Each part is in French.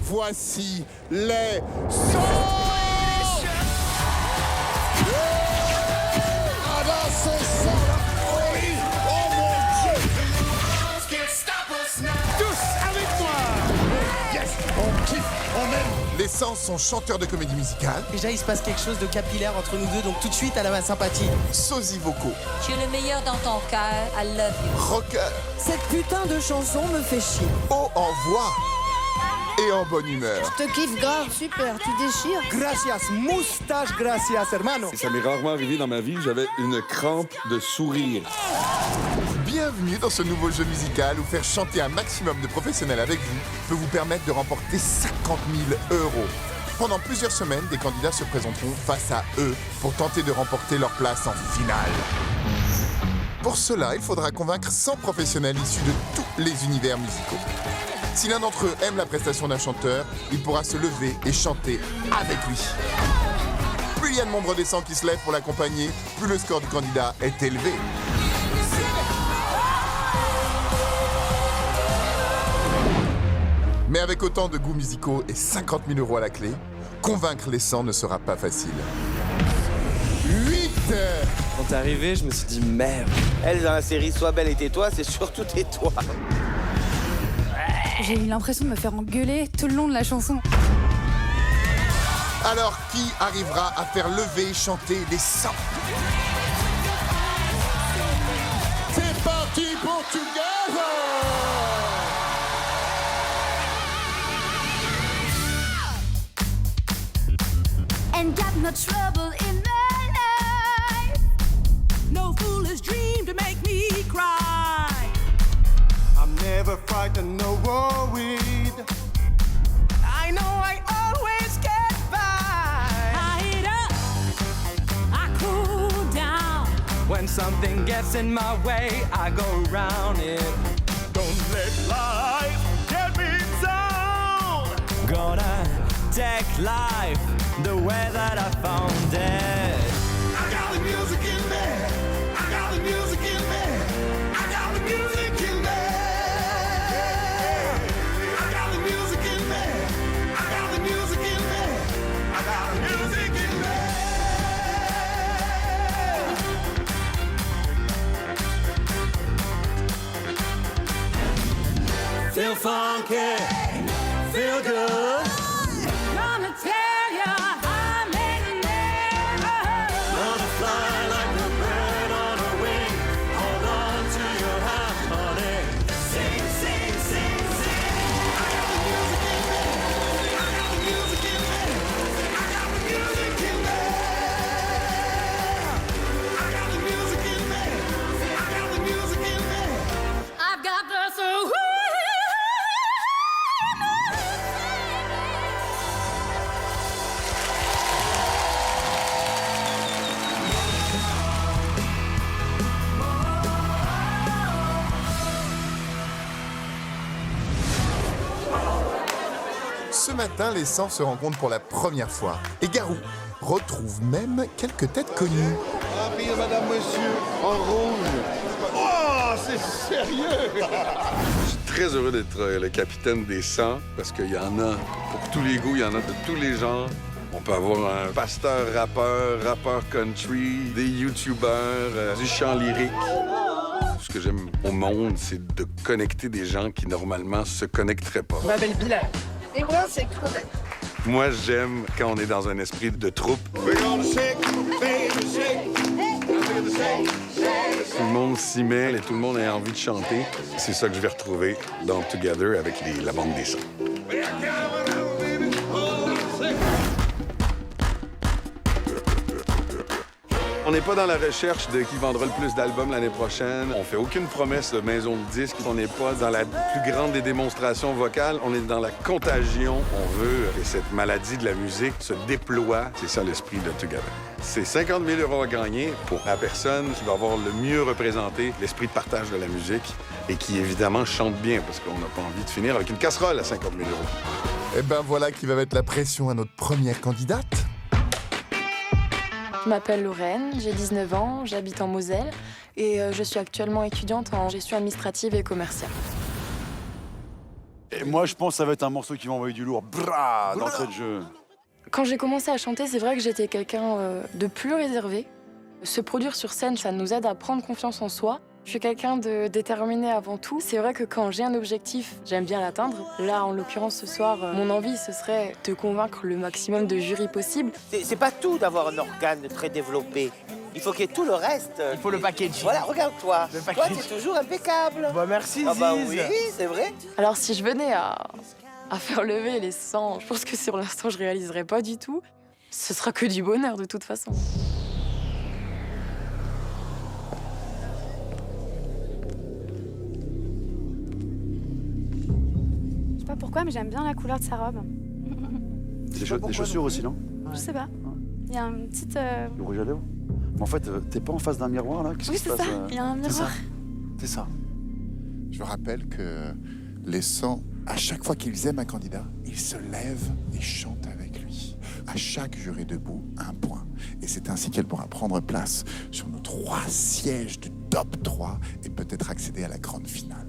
voici les sons. Ah non, c'est ça. Oui. Oh mon Dieu. Tous avec moi. Yes, on kiffe, on aime. Les Sens sont chanteurs de comédie musicale. Déjà, il se passe quelque chose de capillaire entre nous deux, donc tout de suite, elle a ma sympathie. Sosie vocaux. Tu es le meilleur dans ton cœur. I love you. Rocker. Cette putain de chanson me fait chier. Haut en voix et en bonne humeur. Je te kiffe grave, super, tu déchires. Gracias, muchas gracias, hermano. Ça m'est rarement arrivé dans ma vie, j'avais une crampe de sourire. Bienvenue dans ce nouveau jeu musical où faire chanter un maximum de professionnels avec vous peut vous permettre de remporter 50 000 €. Pendant plusieurs semaines, des candidats se présenteront face à eux pour tenter de remporter leur place en finale. Pour cela, il faudra convaincre 100 professionnels issus de tous les univers musicaux. Si l'un d'entre eux aime la prestation d'un chanteur, il pourra se lever et chanter avec lui. Plus il y a de membres des 100 qui se lèvent pour l'accompagner, plus le score du candidat est élevé. Mais avec autant de goûts musicaux et 50 000 € à la clé, convaincre les 100 ne sera pas facile. 8. Quand t'es arrivé, je me suis dit merde. Elle, dans la série Sois belle et tais-toi, c'est surtout tais-toi. J'ai eu l'impression de me faire engueuler tout le long de la chanson. Alors, qui arrivera à faire lever et chanter les 100? C'est parti pour Together! And got no trouble in my life. No foolish dream to make me cry. I'm never frightened, no worried. I know I always get by. I heat up, I cool down. When something gets in my way, I go around it. Don't let life get me down. Gonna take life the way that I found it. I got the music in me. I got the music in me. I got the music in me. I got the music in me. I got the music in me. I got the music in me. Feel funky, feel good. Gonna tell ya I'm in love. Gonna fly like a bird on a wing. Hold on to your harmony. Sing, sing, sing, sing. I got the music in me. I got the music in me. I got the music in me. I got the music in me. I got the music in me. I've got the soul. Ce matin, les 100 se rencontrent pour la première fois. Et Garou retrouve même quelques têtes connues. Habillez madame, monsieur, en rouge. Oh, c'est sérieux. Je suis très heureux d'être le capitaine des 100 parce qu'il y en a pour tous les goûts, il y en a de tous les genres. On peut avoir un pasteur rappeur, rappeur country, des youtubeurs, du chant lyrique. Ce que j'aime au monde, c'est de connecter des gens qui normalement se connecteraient pas. Ma belle Bilal. Et moi, c'est Claudette. Moi, j'aime quand on est dans un esprit de troupe. We're gonna shake, baby, shake. Tout le monde s'y met et tout le monde a envie de chanter. C'est ça que je vais retrouver dans Together avec la bande des 100. On n'est pas dans la recherche de qui vendra le plus d'albums l'année prochaine. On fait aucune promesse de maison de disques. On n'est pas dans la plus grande des démonstrations vocales. On est dans la contagion. On veut que cette maladie de la musique se déploie. C'est ça l'esprit de Together. C'est 50 000 € à gagner pour la personne qui va avoir le mieux représenté l'esprit de partage de la musique et qui, évidemment, chante bien parce qu'on n'a pas envie de finir avec une casserole à 50 000 €. Et ben voilà qui va mettre la pression à notre première candidate. Je m'appelle Lorraine, j'ai 19 ans, j'habite en Moselle et je suis actuellement étudiante en gestion administrative et commerciale. Et moi, je pense que ça va être un morceau qui va envoyer du lourd. Bra d'entrée de jeu. Quand j'ai commencé à chanter, c'est vrai que j'étais quelqu'un de plus réservé. Se produire sur scène, ça nous aide à prendre confiance en soi. Je suis quelqu'un de déterminé avant tout. C'est vrai que quand j'ai un objectif, j'aime bien l'atteindre. Là, en l'occurrence, ce soir, mon envie, ce serait de convaincre le maximum de jurys possible. C'est pas tout d'avoir un organe très développé. Il faut qu'il y ait tout le reste. Il faut le package. Voilà, regarde-toi. Le Toi, package. t'es toujours impeccable. Bah merci, Ah bah Ziz. oui, c'est vrai. Alors, si je venais à faire lever les 100, je pense que sur l'instant, je réaliserais pas du tout. Ce sera que du bonheur, de toute façon. Je sais pas pourquoi, mais j'aime bien la couleur de sa robe. Des chaussures aussi, non? Je sais pas. Il y a une petite. Le rouge à lèvres. Mais en fait, t'es pas en face d'un miroir, là? Qu'est-ce Oui, qui se c'est passe ça. Il y a un miroir. C'est ça. Je rappelle que les 100, à chaque fois qu'ils aiment un candidat, ils se lèvent et chantent avec lui. À chaque juré debout, un point. Et c'est ainsi qu'elle pourra prendre place sur nos 3 sièges du top 3 et peut-être accéder à la grande finale.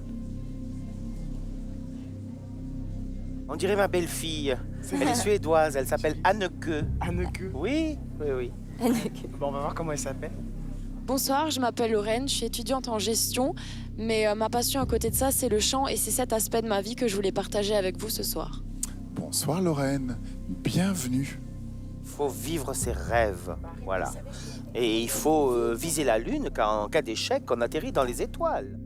On dirait ma belle-fille. Elle est suédoise, elle s'appelle Anneke. Anneke. Oui, oui, oui. Bon, on va voir comment elle s'appelle. Bonsoir, je m'appelle Lorraine, je suis étudiante en gestion, mais ma passion à côté de ça, c'est le chant et c'est cet aspect de ma vie que je voulais partager avec vous ce soir. Bonsoir Lorraine, bienvenue. Il faut vivre ses rêves, voilà. Et il faut viser la lune, car en cas d'échec, on atterrit dans les étoiles.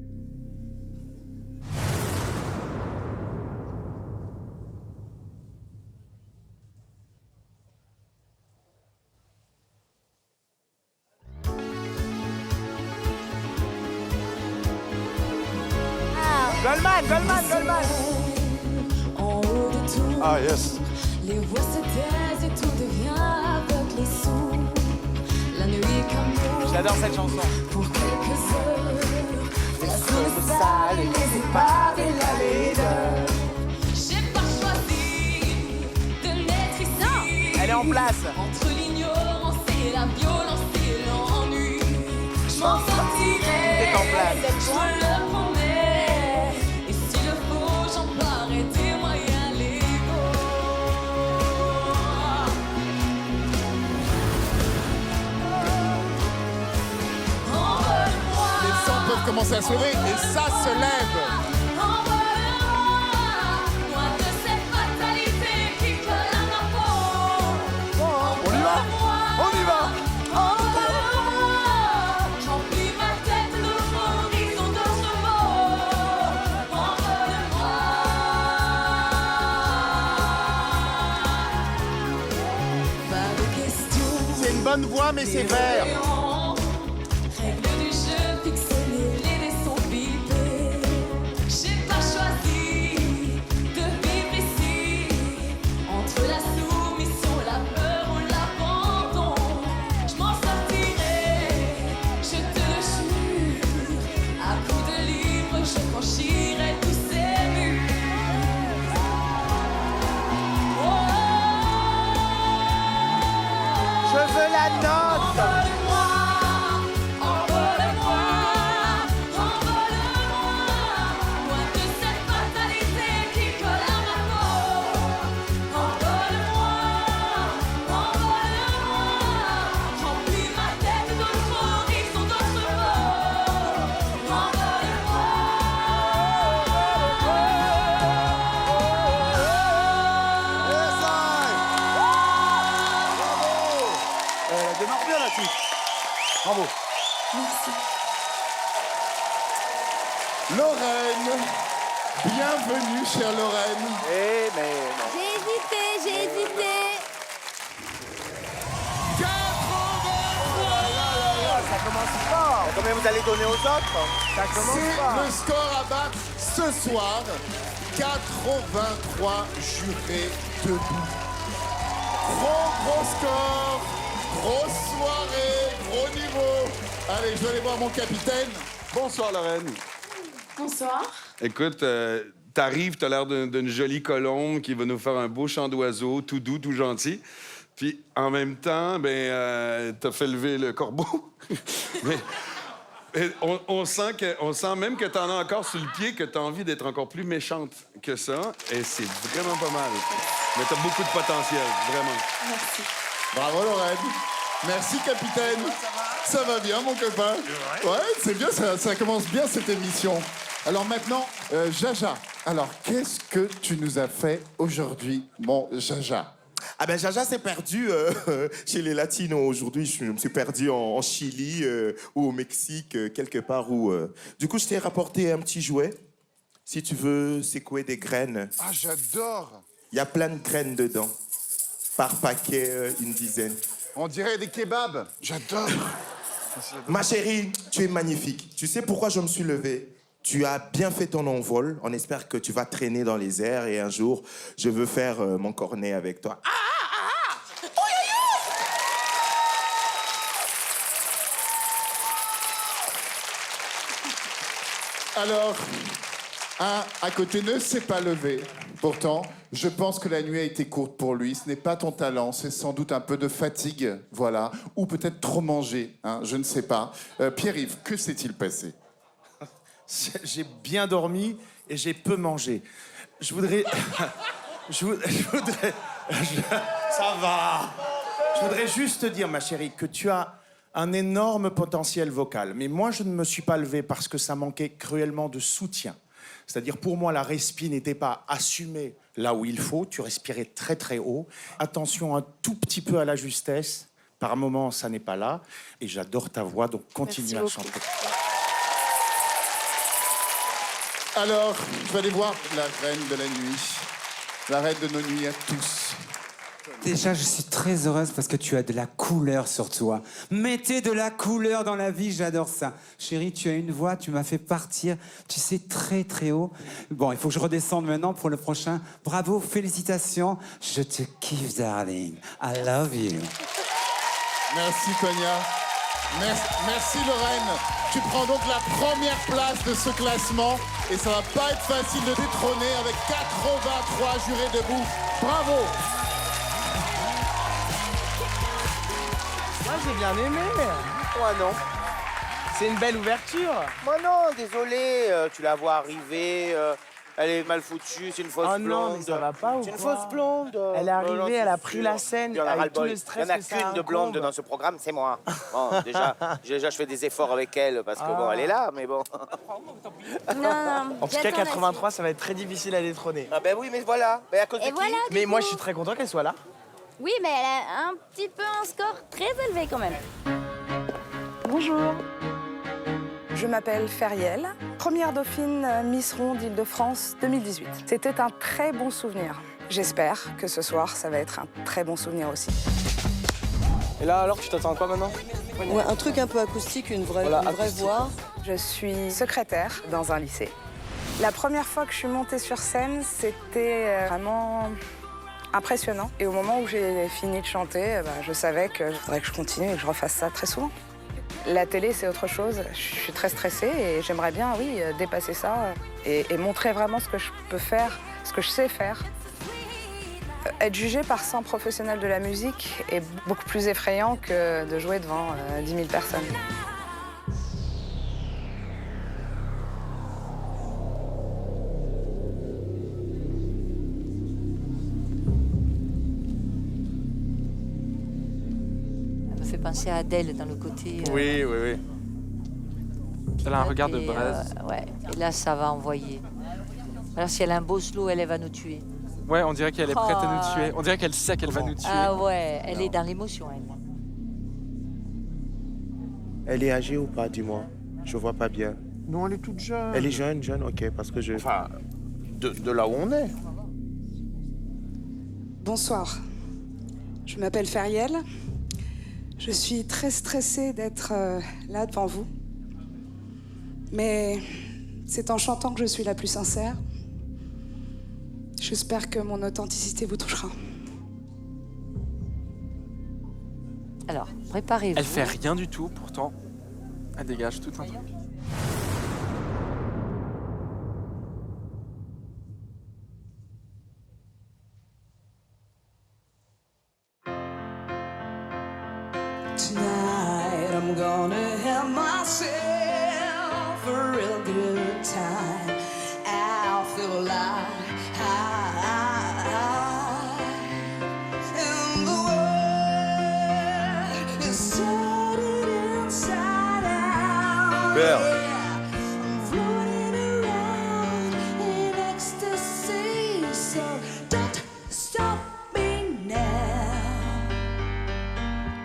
Goldman. Ah, yes. Les voix se taisent et tout devient avec les sous. La nuit comme J'adore cette chanson. pour quelques heures. Les choses sales et les épaves et la laideur. J'ai pas choisi de naître ici. Elle est en place. Entre l'ignorance et la violence et l'ennui, je m'en sortirai. C'est en place. Je le promets. Et s'il le faut, j'emploierai des moyens légaux. Envole-moi. Les 100 peuvent commencer à se lever et ça se lève. Envole-moi. Loin de cette fatalité qui colle à ma peau. On y va. On y va. Remplis ma tête d'autres horizons, d'autres mots. Envole-moi. Pas de questions. C'est une bonne voix, mais c'est vert. Règle du jeu fixée, les dés sont pipés. J'ai pas choisi de vivre ici. Entre la soumission, la peur ou l'abandon, je m'en sortirai, je te le jure. À coups de livres, je franchirai tous ces murs. Je veux la note. Envole-moi, envole-moi, envole-moi, loin de cette fatalité qui colle à ma peau. Envole-moi, envole-moi, remplis ma tête d'autres horizons, d'autres mots. Envole-moi. Elle démarre bien là-dessus. Bravo. Lorraine, bienvenue chère Lorraine. Eh, mais non. J'ai hésité. Ça commence fort. Combien vous allez donner aux autres? Ça commence C'est fort. le score à battre ce soir. 83 jurés debout. Gros score, grosse soirée, gros niveau. Allez, je vais aller voir mon capitaine. Bonsoir, Lorraine. Bonsoir. Écoute, t'arrives, t'as l'air d'une jolie colombe qui va nous faire un beau chant d'oiseau, tout doux, tout gentil. Puis, en même temps, t'as fait lever le corbeau. Et on sent même que t'en as encore sur le pied, que t'as envie d'être encore plus méchante que ça. Et c'est vraiment pas mal. Mais t'as beaucoup de potentiel, vraiment. Merci. Bravo Lorraine. Merci capitaine. Ça va bien mon copain? Ouais, c'est bien, ça commence bien cette émission. Alors maintenant, Jaja. Alors, qu'est-ce que tu nous as fait aujourd'hui, mon Jaja? Ah ben Jaja s'est perdu chez les Latinos aujourd'hui. Je me suis perdu en Chili ou au Mexique, quelque part où... Du coup, je t'ai rapporté un petit jouet. Si tu veux secouer des graines. Ah, j'adore. Il y a plein de graines dedans. Par paquet, une dizaine. On dirait des kebabs. J'adore. Ma chérie, tu es magnifique. Tu sais pourquoi je me suis levé? Tu as bien fait ton envol. On espère que tu vas traîner dans les airs et un jour, je veux faire mon cornet avec toi. Alors, un à côté ne s'est pas levé. Pourtant, je pense que la nuit a été courte pour lui. Ce n'est pas ton talent, c'est sans doute un peu de fatigue, voilà. Ou peut-être trop manger, hein, je ne sais pas. Pierre-Yves, que s'est-il passé? J'ai bien dormi et j'ai peu mangé. Je voudrais... Ça va. Je voudrais juste te dire, ma chérie, que tu as un énorme potentiel vocal. Mais moi, je ne me suis pas levé parce que ça manquait cruellement de soutien. C'est-à-dire, pour moi, la respi n'était pas assumée là où il faut. Tu respirais très, très haut. Attention un tout petit peu à la justesse. Par moments, ça n'est pas là. Et j'adore ta voix, donc continue à chanter. Alors, je vais aller voir la reine de la nuit. La reine de nos nuits à tous. Déjà, je suis très heureuse parce que tu as de la couleur sur toi. Mettez de la couleur dans la vie, j'adore ça. Chérie, tu as une voix, tu m'as fait partir, tu sais, très très haut. Bon, il faut que je redescende maintenant pour le prochain. Bravo, félicitations. Je te kiffe, darling. I love you. Merci, Tonia. Merci, Lorraine. Tu prends donc la première place de ce classement. Et ça va pas être facile de détrôner avec 83 jurés debout. Bravo. Moi, j'ai bien aimé. Moi, non. C'est une belle ouverture. Moi, non, désolé. Tu la vois arriver. Elle est mal foutue, c'est une fausse Oh blonde. non, mais ça va pas ou C'est une quoi? fausse blonde. Elle est arrivée, Non, elle a c'est pris sûr. la scène Il y en a avec ras-le-bol. tout le stress Il y en a que ça qu'une de blonde incombe. dans ce programme, c'est moi. Bon, déjà, je fais des efforts avec elle parce que bon, elle est là, mais bon. En tout cas, 83, ça va être très difficile à détrôner. Ah ben oui, mais voilà. Ben à cause de Et qui voilà, du Mais moi, coup. je suis très content qu'elle soit là. Oui, mais elle a un petit peu un score très élevé quand même. Bonjour. Je m'appelle Feriel, première dauphine Miss Ronde Île-de-France 2018. C'était un très bon souvenir. J'espère que ce soir, ça va être un très bon souvenir aussi. Et là, alors, tu t'attends à quoi maintenant? Ouais, un truc un peu acoustique, une vraie voix. Je suis secrétaire dans un lycée. La première fois que je suis montée sur scène, c'était vraiment impressionnant. Et au moment où j'ai fini de chanter, je savais qu'il faudrait que je continue et que je refasse ça très souvent. La télé, c'est autre chose. Je suis très stressée et j'aimerais bien, oui, dépasser ça et montrer vraiment ce que je peux faire, ce que je sais faire. Être jugé par 100 professionnels de la musique est beaucoup plus effrayant que de jouer devant 10 000 personnes. Elle me fait penser à Adèle dans le côté... Oui. Elle a un regard de braise. ouais, et là, ça va envoyer. Alors, si elle a un beau slow, elle va nous tuer. Ouais, on dirait qu'elle est prête à nous tuer. On dirait qu'elle sait qu'elle va nous tuer. Ah ouais, elle est dans l'émotion, elle. Elle est âgée ou pas, dis-moi? Je vois pas bien. Non, elle est toute jeune. Elle est jeune, ok, parce que je... Enfin, de là où on est. Bonsoir. Je m'appelle Feriel. Je suis très stressée d'être là devant vous. Mais c'est en chantant que je suis la plus sincère. J'espère que mon authenticité vous touchera. Alors, préparez-vous. Elle fait rien du tout, pourtant. Elle dégage tout un truc. Tonight I'm gonna have myself good time. I feel alive. And the world is turning inside out. Père. I'm floating around in ecstasy. So don't stop me now.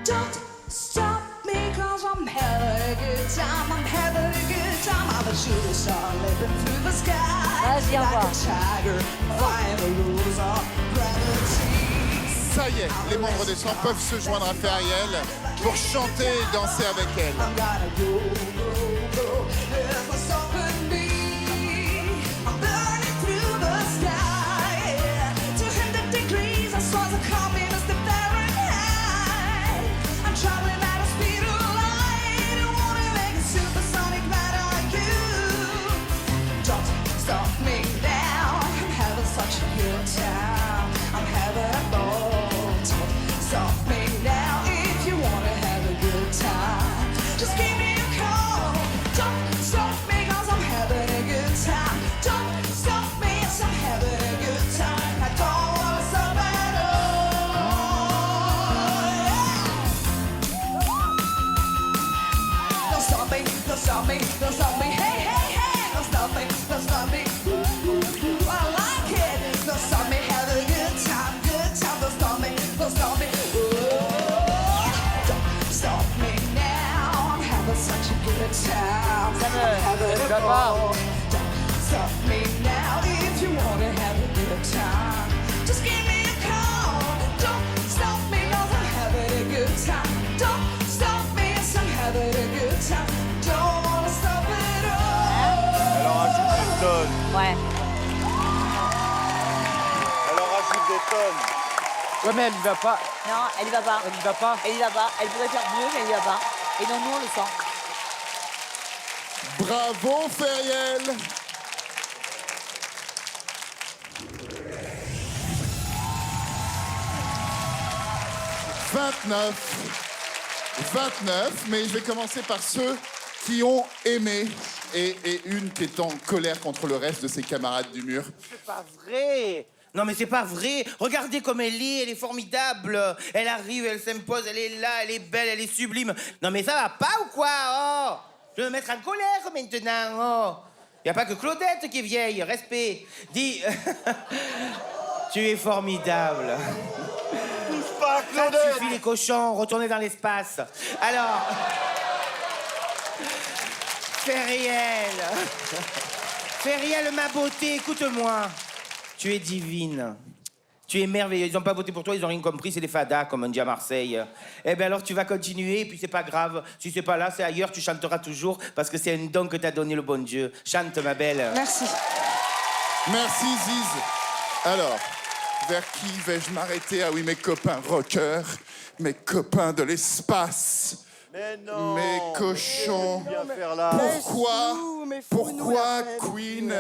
Don't stop me, 'cause I'm having a good time. I'm having a good time. I'm a shooting star living through the sky. Vas-y, au Like revoir. a tiger, flying the rules of gravity. Ça y est, les membres des 100 peuvent se joindre à Feriel pour chanter et danser avec elle. I'm gonna go, go, go. Never stopping me. I'm burning through the sky. 200 degrees, I saw the communist Fahrenheit. I'm traveling at a speed of light. I wanna make a supersonic man like you. Don't stop me now. I'm having such a good time. I'm having a ball. Don't stop me now if you wanna have a good time. Just give me a call. Don't stop me, 'cause I'm having a good time. Don't stop me, 'cause I'm having a good time. I don't wanna stop at all. Don't stop me, don't stop me, don't stop me. Hey, hey, hey, don't stop me, don't stop me. Ooh, ooh, ooh, I like it. Don't stop me, have a good time, good time. Don't stop me, don't stop me. Ooh, don't stop me now. I'm having such a good time. I'm having a ball. Don't stop me now if you wanna have a good time. Just give me a call. Don't stop me, 'cause I'm having a good time. Don't stop me, 'cause I'm having a good time. Don't wanna stop at all. Elle en rajoute des tonnes. Ouais. Elle en rajoute des tonnes. Ouais, mais elle y va pas. Non, elle y va pas. Elle y va pas. Elle y va pas. Elle pourrait faire mieux, mais elle y va pas. Et non, nous, on le sent. Bravo Feriel. « 29, mais je vais commencer par ceux qui ont aimé et une qui est en colère contre le reste de ses camarades du mur. C'est pas vrai. Non mais c'est pas vrai. Regardez comme elle est formidable. Elle arrive, elle s'impose, elle est là, elle est belle, elle est sublime. Non mais ça va pas ou quoi? Oh, je vais me mettre en colère maintenant. Oh, y a pas que Claudette qui est vieille. Respect. Dis, tu es formidable. Touche pas, Ça Claudette. suffit les cochons. Retournez dans l'espace. Alors, Feriel, ma beauté, écoute-moi. Tu es divine. Tu es merveilleuse. Ils n'ont pas voté pour toi, ils n'ont rien compris, c'est des fadas, comme on dit à Marseille. Eh bien alors, tu vas continuer, et puis c'est pas grave. Si c'est pas là, c'est ailleurs, tu chanteras toujours, parce que c'est un don que t'a donné le bon Dieu. Chante, ma belle. Merci. Merci Ziz. Alors, vers qui vais-je m'arrêter? Ah oui, mes copains rockers, mes copains de l'espace. Mais non. Mes cochons. Bien faire là. Pourquoi Queen?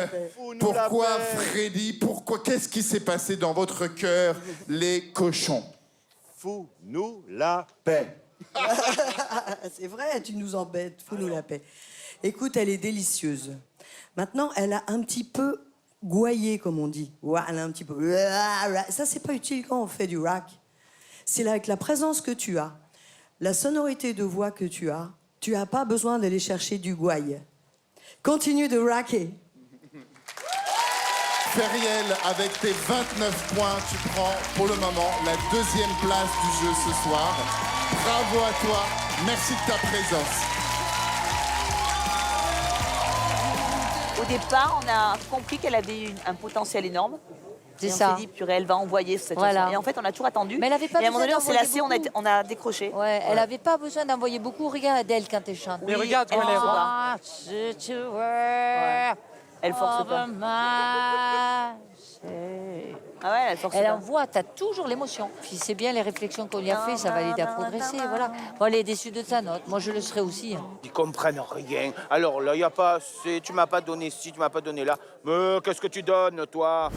Pourquoi Freddy? Pourquoi? Qu'est-ce qui s'est passé dans votre cœur, les cochons? Fous-nous la paix. C'est vrai, tu nous embêtes. Fous-nous la paix. Écoute, elle est délicieuse. Maintenant, elle a un petit peu gouaillé, comme on dit. Ouais, elle a un petit peu... Ça, c'est pas utile quand on fait du rock. C'est là, avec la présence que tu as, la sonorité de voix que tu as pas besoin d'aller chercher du gouaille. Continue de rocker. Feriel, avec tes 29 points, tu prends pour le moment la 2e place du jeu ce soir. Bravo à toi, merci de ta présence. Au départ, on a compris qu'elle avait un potentiel énorme. C'est Et ça. on s'est dit, purée, elle va envoyer cette Voilà. chanson. Et en fait, on a toujours attendu. Mais elle avait pas et à un moment donné, on s'est besoin lassé, d'envoyer on a décroché. Ouais, elle avait pas besoin d'envoyer beaucoup. Regarde elle quand elle chante. Mais regarde quand elle est Ah, si tu veux. Elle force pas. Ah ouais, elle force Elle pas. envoie, t'as toujours l'émotion. Puis c'est bien les réflexions qu'on lui a fait, ça va l'aider à progresser, voilà. Bon, elle est déçue de sa note, moi je le serais aussi. Hein. Ils comprennent rien. Alors là, il n'y a pas assez, tu m'as pas donné ci, tu m'as pas donné là. Mais qu'est-ce que tu donnes, toi?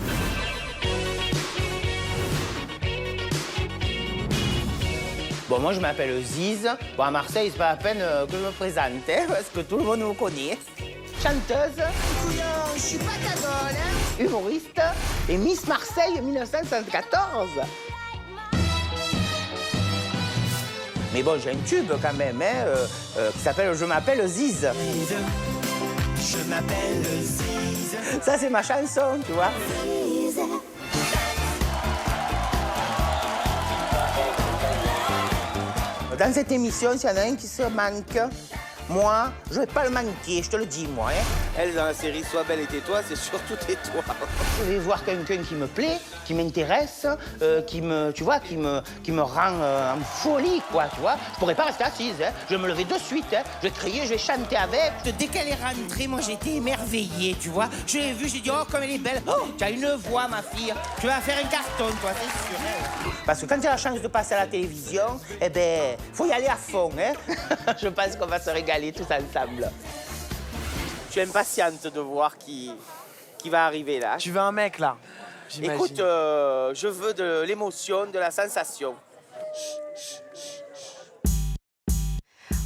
Bon, moi, je m'appelle Ziz. Bon, à Marseille, c'est pas la peine que je me présente, hein, parce que tout le monde me connaît. chanteuse, je suis pas cagole, humoriste et Miss Marseille 1974. Mais bon, j'ai un tube quand même, qui s'appelle Je m'appelle Ziz. Je m'appelle Ziz. Ça, c'est ma chanson, tu vois. Dans cette émission, s'il y en a un qui se manque, moi, je vais pas le manquer, je te le dis, moi. Hein. Elle, dans la série Sois belle et tais-toi, c'est surtout tais-toi. Je vais voir quelqu'un qui me plaît, qui m'intéresse, qui me rend en folie, quoi, tu vois. Je pourrais pas rester assise, hein. Je vais me lever de suite, hein. Je vais crier, je vais chanter avec. Dès qu'elle est rentrée, moi, j'étais émerveillée, tu vois. Je l'ai vue, j'ai dit, oh, comme elle est belle. Oh, tu as une voix, ma fille. Tu vas faire un carton, toi, c'est sûr. Hein. Parce que quand tu as la chance de passer à la télévision, eh ben, faut y aller à fond, hein. Je pense qu'on va se régaler tous ensemble. Je suis impatiente de voir qui va arriver là. Tu veux un mec là? Écoute, je veux de l'émotion, de la sensation.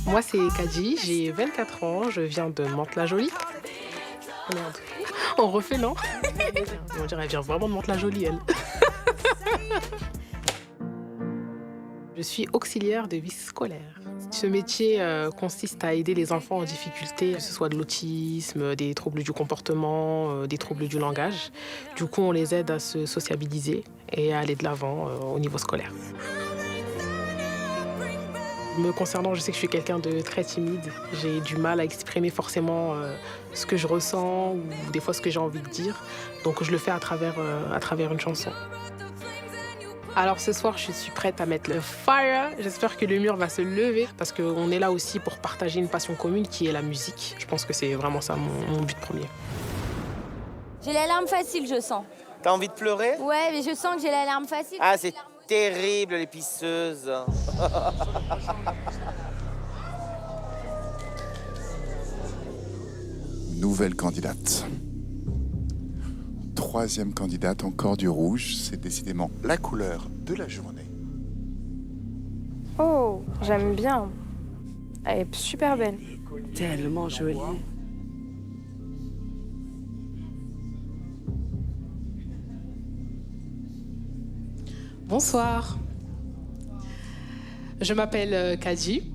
Moi, c'est Kadji, j'ai 24 ans, je viens de Mantes-la-Jolie. Merde. On refait, non? On dirait qu'elle vient vraiment de Mantes-la-Jolie, elle. Je suis auxiliaire de vie scolaire. Ce métier consiste à aider les enfants en difficulté, que ce soit de l'autisme, des troubles du comportement, des troubles du langage. Du coup, on les aide à se sociabiliser et à aller de l'avant au niveau scolaire. Me concernant, je sais que je suis quelqu'un de très timide. J'ai du mal à exprimer forcément ce que je ressens ou des fois ce que j'ai envie de dire. Donc je le fais à travers une chanson. Alors ce soir, je suis prête à mettre le fire. J'espère que le mur va se lever parce qu'on est là aussi pour partager une passion commune qui est la musique. Je pense que c'est vraiment ça mon but premier. J'ai les larmes faciles, je sens. T'as envie de pleurer? Ouais, mais je sens que j'ai les larmes faciles. Ah, c'est terrible, les pisseuses. Nouvelle candidate. Troisième candidate, encore du rouge. C'est décidément la couleur de la journée. Oh, j'aime bien. Elle est super belle. Tellement jolie. Bonsoir. Je m'appelle Kadji.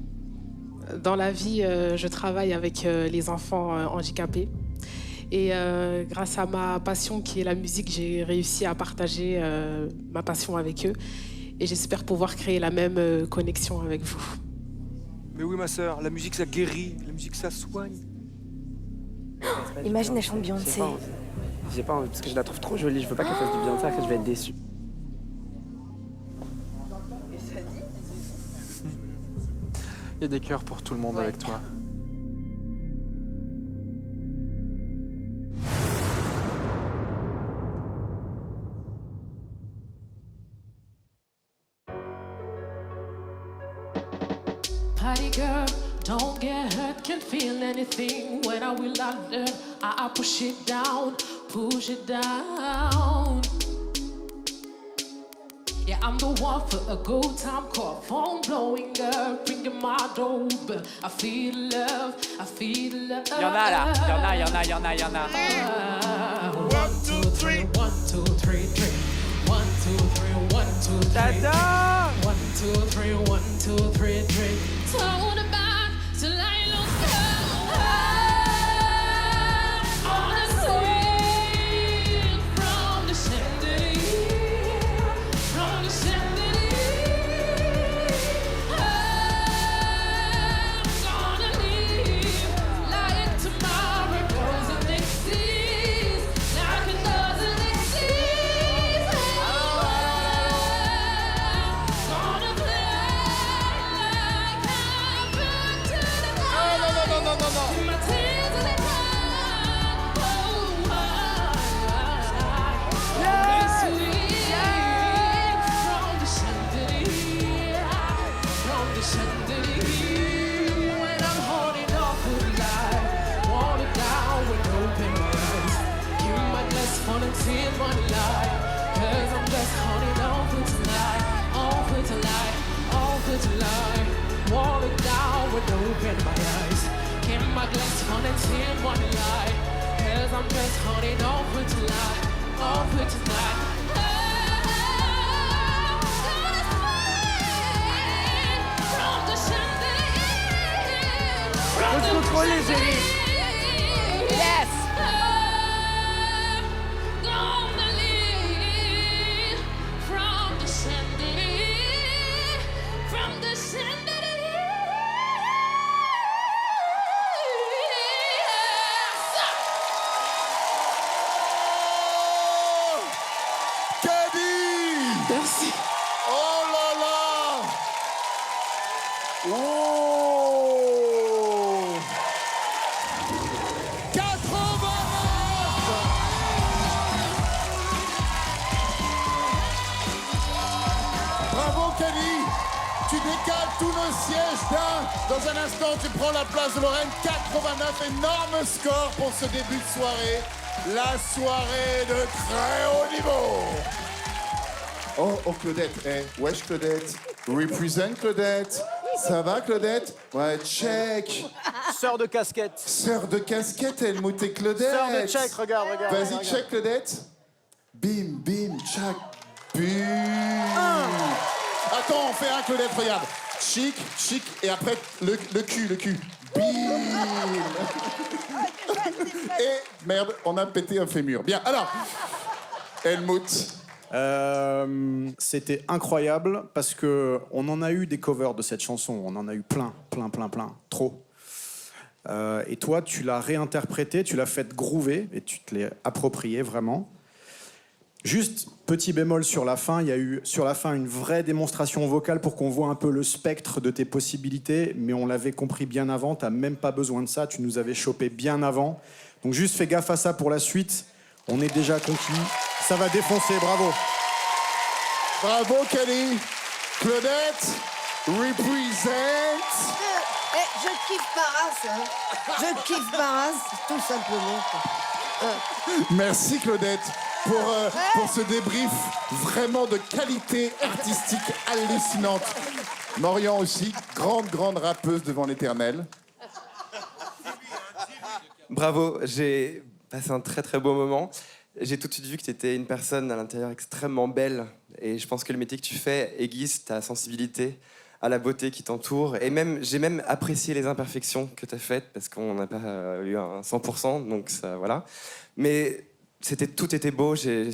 Dans la vie, je travaille avec les enfants handicapés. Et grâce à ma passion qui est la musique, j'ai réussi à partager ma passion avec eux. Et j'espère pouvoir créer la même connexion avec vous. Mais oui, ma sœur, la musique ça guérit, la musique ça soigne. Imagine, elle chante Beyoncé. J'ai pas envie, parce que je la trouve trop jolie, je veux pas qu'elle fasse du Beyoncé, après je vais être déçu. Il y a des cœurs pour tout le monde avec toi. Party girl, don't get hurt, can't feel anything. When I will not learn, I push it down, push it down. Yeah, I'm the one for a good time call. Phone blowing up, ringing my doorbell. I feel love, I feel love. Y'en a là, y'en a. 1, 2, 3, 1, 2, 3, 3. 1, 2, 3, 1, 2, 3. J'adore! 1, 2, 3, 1, 2, 3, 3. Turn it back till I look on a swing from the chandelier, from the chandelier. I'm gonna leave like tomorrow doesn't exist, like it doesn't exist. Gonna Open my eyes, keep my glass on and one lie. 'Cause I'm just holding on for tonight. On for tonight. From the chandelier. From the chandelier. Yes. From the chandelier. From the Merci. Oh là là. Oh. 89. Bravo Kelly. Tu décales tous nos sièges d'un. Dans un instant, tu prends la place de Lorraine. 89, énorme score pour ce début de soirée. La soirée de très haut niveau. Oh Claudette, wesh Claudette, represent Claudette, ça va Claudette? Ouais, check. Sœur de casquette. Sœur de casquette, elle moutait Claudette. Sœur de check, regarde. Vas-y, regarde. check Claudette. Bim, bim, check. Bim. Attends, on fait un Claudette, regarde. Chic, et après le cul. Bim. Et merde, on a pété un fémur. Bien, alors, Helmut. C'était incroyable parce que on en a eu des covers de cette chanson, on en a eu plein, trop. Et toi, tu l'as réinterprété, tu l'as fait groover et tu te l'es approprié vraiment. Juste petit bémol sur la fin, il y a eu sur la fin une vraie démonstration vocale pour qu'on voit un peu le spectre de tes possibilités, mais on l'avait compris bien avant, t'as même pas besoin de ça, tu nous avais chopé bien avant. Donc juste fais gaffe à ça pour la suite, on est déjà conquis. Ça va défoncer, bravo. Bravo, Kelly. Claudette, represent. Je kiffe Paras, hein. Je kiffe Paras, tout simplement. Merci, Claudette, pour ce débrief vraiment de qualité artistique hallucinante. Marion aussi, grande rappeuse devant l'éternel. Bravo, j'ai passé un très beau moment. J'ai tout de suite vu que tu étais une personne à l'intérieur extrêmement belle. Et je pense que le métier que tu fais aiguise ta sensibilité à la beauté qui t'entoure. Et j'ai même apprécié les imperfections que tu as faites, parce qu'on n'a pas eu un 100%, donc ça, voilà. Mais tout était beau, je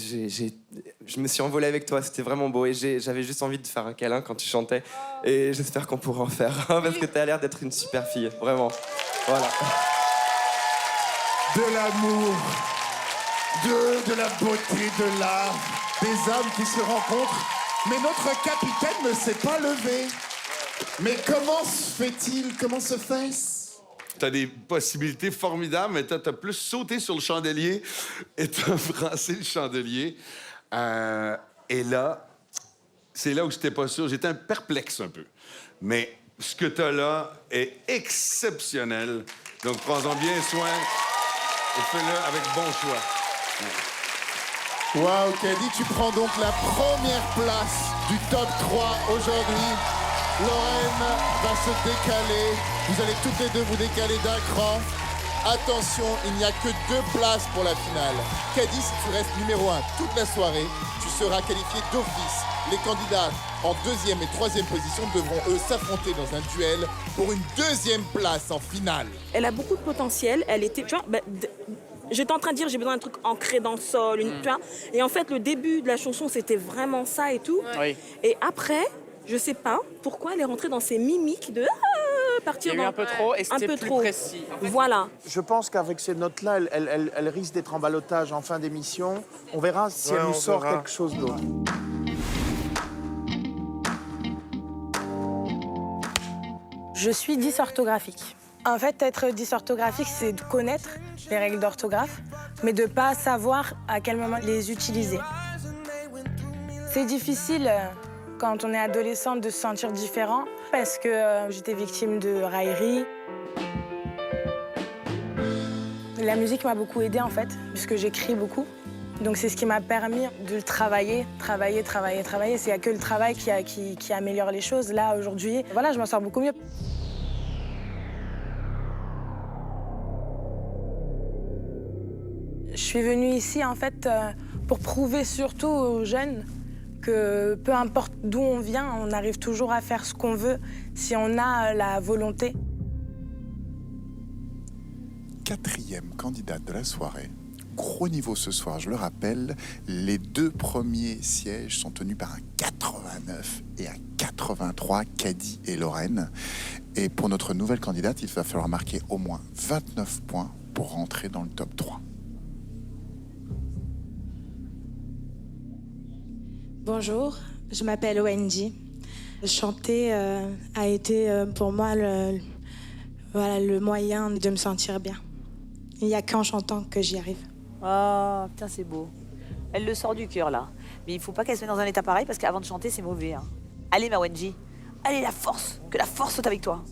me suis envolé avec toi, c'était vraiment beau. Et j'avais juste envie de faire un câlin quand tu chantais. Et j'espère qu'on pourra en faire un, parce que tu as l'air d'être une super fille, vraiment. Voilà. De l'amour. De la beauté, de l'art, des âmes qui se rencontrent. Mais notre capitaine ne s'est pas levé. Mais comment se fait-il? Comment se fait-ce? T'as des possibilités formidables, mais t'as plus sauté sur le chandelier et t'as brassé le chandelier. Et là, c'est là où j'étais pas sûr. J'étais perplexe un peu. Mais ce que t'as là est exceptionnel. Donc, prends-en bien soin et fais-le avec bon choix. Waouh, Kelly, tu prends donc la première place du top 3 aujourd'hui. Lorraine va se décaler. Vous allez toutes les deux vous décaler d'un cran. Attention, il n'y a que 2 places pour la finale. Caddy, si tu restes numéro 1 toute la soirée, tu seras qualifié d'office. Les candidats en 2e et 3e position devront, eux, s'affronter dans un duel pour une 2e place en finale. Elle a beaucoup de potentiel. Elle était, tu vois, j'étais en train de dire j'ai besoin d'un truc ancré dans le sol, tu vois. Et en fait, le début de la chanson, c'était vraiment ça et tout. Oui. Et après, je sais pas pourquoi elle est rentrée dans ces mimiques de partir Il y a eu dans un peu trop et un c'était peu plus trop. précis. Voilà. Je pense qu'avec ces notes-là, elle risque d'être en ballottage en fin d'émission. On verra si elle nous sort quelque chose d'autre. Je suis dysorthographique. En fait, être dysorthographique, c'est de connaître les règles d'orthographe, mais de ne pas savoir à quel moment les utiliser. C'est difficile quand on est adolescente de se sentir différent parce que j'étais victime de railleries. La musique m'a beaucoup aidée en fait, puisque j'écris beaucoup. Donc c'est ce qui m'a permis de travailler. C'est il n'y a que le travail qui améliore les choses. Là, aujourd'hui, voilà, je m'en sors beaucoup mieux. Je suis venue ici, en fait, pour prouver surtout aux jeunes que peu importe d'où on vient, on arrive toujours à faire ce qu'on veut si on a la volonté. Quatrième candidate de la soirée. Gros niveau ce soir, je le rappelle, les 2 premiers sièges sont tenus par un 89 et un 83, Caddy et Lorraine. Et pour notre nouvelle candidate, il va falloir marquer au moins 29 points pour rentrer dans le top 3. Bonjour, je m'appelle Wendy. Chanter a été pour moi le moyen de me sentir bien. Il n'y a qu'en chantant que j'y arrive. Oh, putain, c'est beau. Elle le sort du cœur, là. Mais il faut pas qu'elle se mette dans un état pareil, parce qu'avant de chanter, c'est mauvais. Hein. Allez, ma Wendy. Allez, la force. Que la force soit avec toi.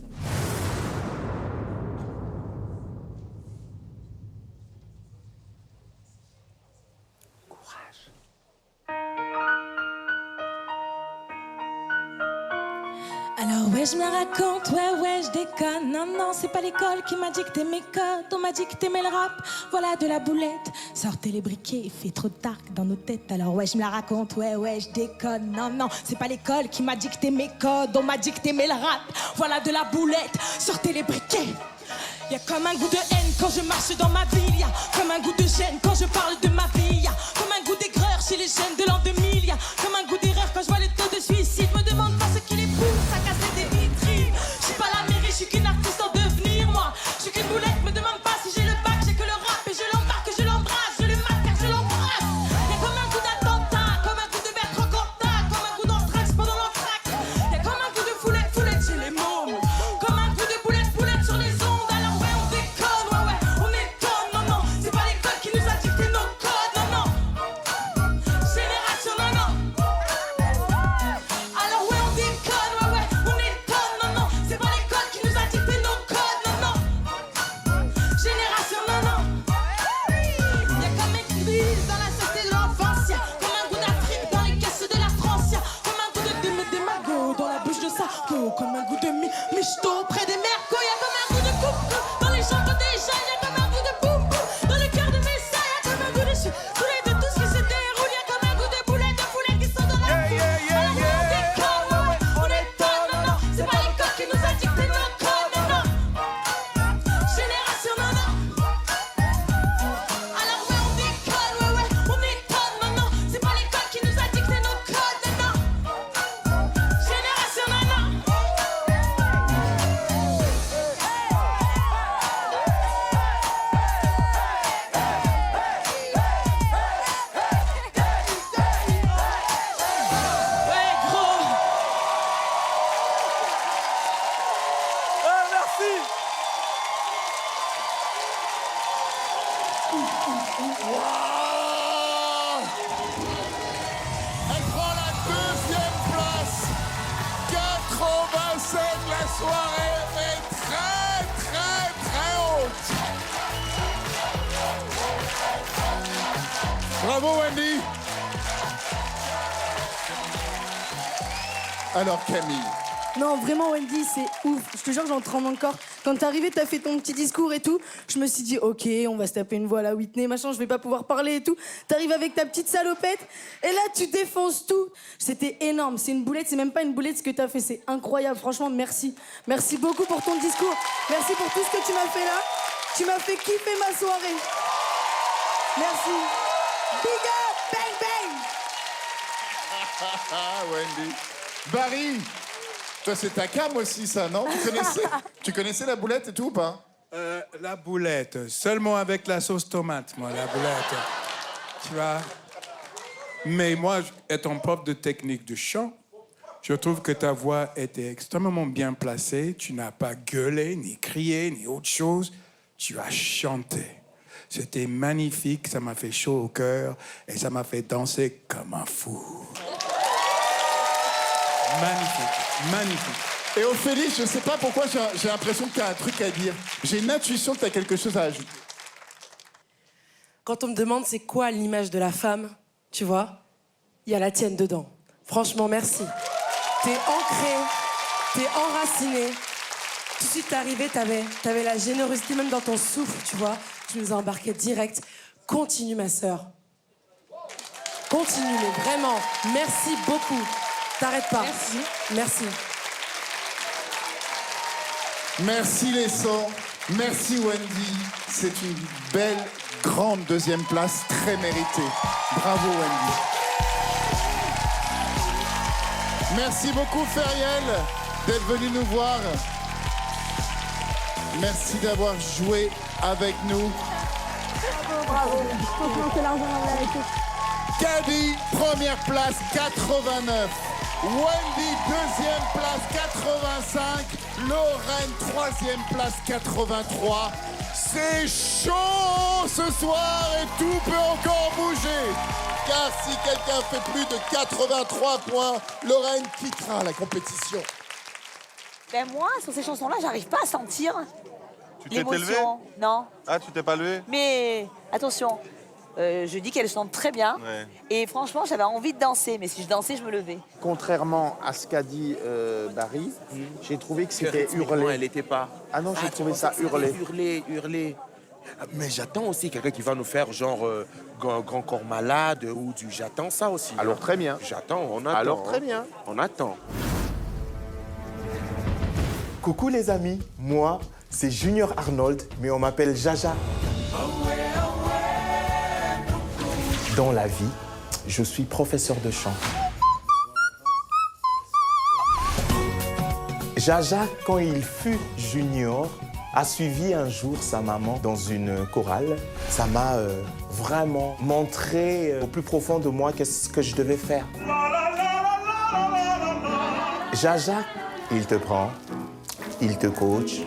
Alors ouais, je me raconte, ouais, je déconne. Non, c'est pas l'école qui m'a dicté mes codes. On m'a dit que t'aimais le rap, voilà de la boulette. Sortez les briquets, il fait trop dark dans nos têtes. Alors ouais, je me la raconte, ouais, je déconne. Non, c'est pas l'école qui m'a dicté mes codes. On m'a dit que t'aimais le rap, voilà de la boulette. Sortez les briquets. Y'a comme un goût de haine quand je marche dans ma ville. Y'a comme un goût de gêne quand je parle de ma vie. Y'a comme un goût d'aigreur chez les jeunes de l'an 2000. Y'a comme un goût d'erreur quand je vois les taux de suicide. Me demande pas ce qui les pousse à casser des vitrines. Je suis pas la mairie, je suis qu'une artiste en devenir. Moi, je suis qu'une boulette, me demande pas si j'ai le bac. J'ai que le rap et je l'embarque, je l'embrasse. Je le marque car je l'embrasse. Y'a comme un goût d'attentat, comme un goût de Bertrand Cantat, comme un goût d'anthrax pendant l'entraque. Y'a comme un goût de foulette chez les mômes. Comme un goût de boulette sur les ondes. Alors ouais, on déconne, ouais, on étonne. Non, c'est pas l'école qui nous a dicté nos codes. Non. Génération, non. Alors ouais, on déconne, ouais, on étonne. Non, c'est pas l'école qui nous a dicté nos codes. Non. Génération, non. Y'a comme une crise dans la société de l'enfance. Y'a comme un goût d'Afrique dans les caisses de la France. Y'a comme un goût de démago dans la bouche de Sarko. Comme un goût de michto près des mercos. Y'a comme un goût de coucou dans les jambes des jeunes. Y'a comme un goût de boum boum dans le cœur de mes seins. Y'a comme un goût de foulée de tout ce qui se déroule. Y'a comme un goût de boulettes qui sont dans la foule. Alors ouais, on déconne, ouais, on étonne. Non, c'est pas l'école qui nous a dicté nos codes. Non. Génération, non. Alors ouais, on déconne, ouais, on étonne. Non, c'est pas l'école qui nous a dicté nos codes. Non. Génération, non. Ouais, gros. Merci. Elle prend la 2e place. 85, la soirée est très haute. Bravo Wendy. Alors Camille. Non, vraiment, Wendy, c'est ouf. Je te jure, j'en tremble encore. Quand t'es arrivée, t'as fait ton petit discours et tout. Je me suis dit, ok, on va se taper une voix à la Whitney, machin, je vais pas pouvoir parler et tout. T'arrives avec ta petite salopette, et là, tu défonces tout. C'était énorme. C'est une boulette, c'est même pas une boulette ce que t'as fait. C'est incroyable. Franchement, merci. Merci beaucoup pour ton discours. Merci pour tout ce que tu m'as fait là. Tu m'as fait kiffer ma soirée. Merci. Big up, bang, bang. Wendy. Barry. Toi, c'est ta cam aussi, ça, non? Tu connaissais la boulette et tout ou pas? La boulette, seulement avec la sauce tomate, moi, la boulette. Tu vois? Mais moi, étant prof de technique de chant, je trouve que ta voix était extrêmement bien placée. Tu n'as pas gueulé, ni crié, ni autre chose. Tu as chanté. C'était magnifique, ça m'a fait chaud au cœur et ça m'a fait danser comme un fou. Magnifique. Et Ophélie, je sais pas pourquoi j'ai l'impression que tu as un truc à dire. J'ai une intuition que tu as quelque chose à ajouter. Quand on me demande c'est quoi l'image de la femme, tu vois, il y a la tienne dedans. Franchement, merci. T'es ancrée, t'es enracinée. Tout de suite, t'es arrivée, t'avais la générosité même dans ton souffle, tu vois. Tu nous as embarqués direct. Continue, ma sœur. Continue, mais vraiment. Merci beaucoup. T'arrêtes pas. Merci. Merci. Merci les sons, merci Wendy. C'est une belle, grande deuxième place, très méritée. Bravo Wendy. Merci beaucoup Feriel d'être venu nous voir. Merci d'avoir joué avec nous. Bravo. C'est largement la vérité. Caddy, première place, 89. Wendy, deuxième place, 85. Lorraine, troisième place, 83. C'est chaud ce soir et tout peut encore bouger. Car si quelqu'un fait plus de 83 points, Lorraine quittera la compétition. Ben moi, sur ces chansons-là, j'arrive pas à sentir Tu t'es élevé? l'émotion. Non. Ah, tu t'es pas levé? Mais attention, je dis qu'elle chante très bien. Ouais. Et franchement, j'avais envie de danser. Mais si je dansais, je me levais. Contrairement à ce qu'a dit Barry, j'ai trouvé que c'était hurlé. Elle n'était pas. Ah non, j'ai trouvé ça hurlé. Hurlé. Mais j'attends aussi quelqu'un qui va nous faire genre Grand Corps Malade ou du j'attends ça aussi. Alors très bien. J'attends, on attend. Alors très bien. On attend. Coucou les amis, moi c'est Junior Arnold, mais on m'appelle Jaja. Dans la vie, je suis professeur de chant. Jaja, quand il fut junior, a suivi un jour sa maman dans une chorale. Ça m'a vraiment montré au plus profond de moi qu'est-ce que je devais faire. Jaja, il te prend, il te coach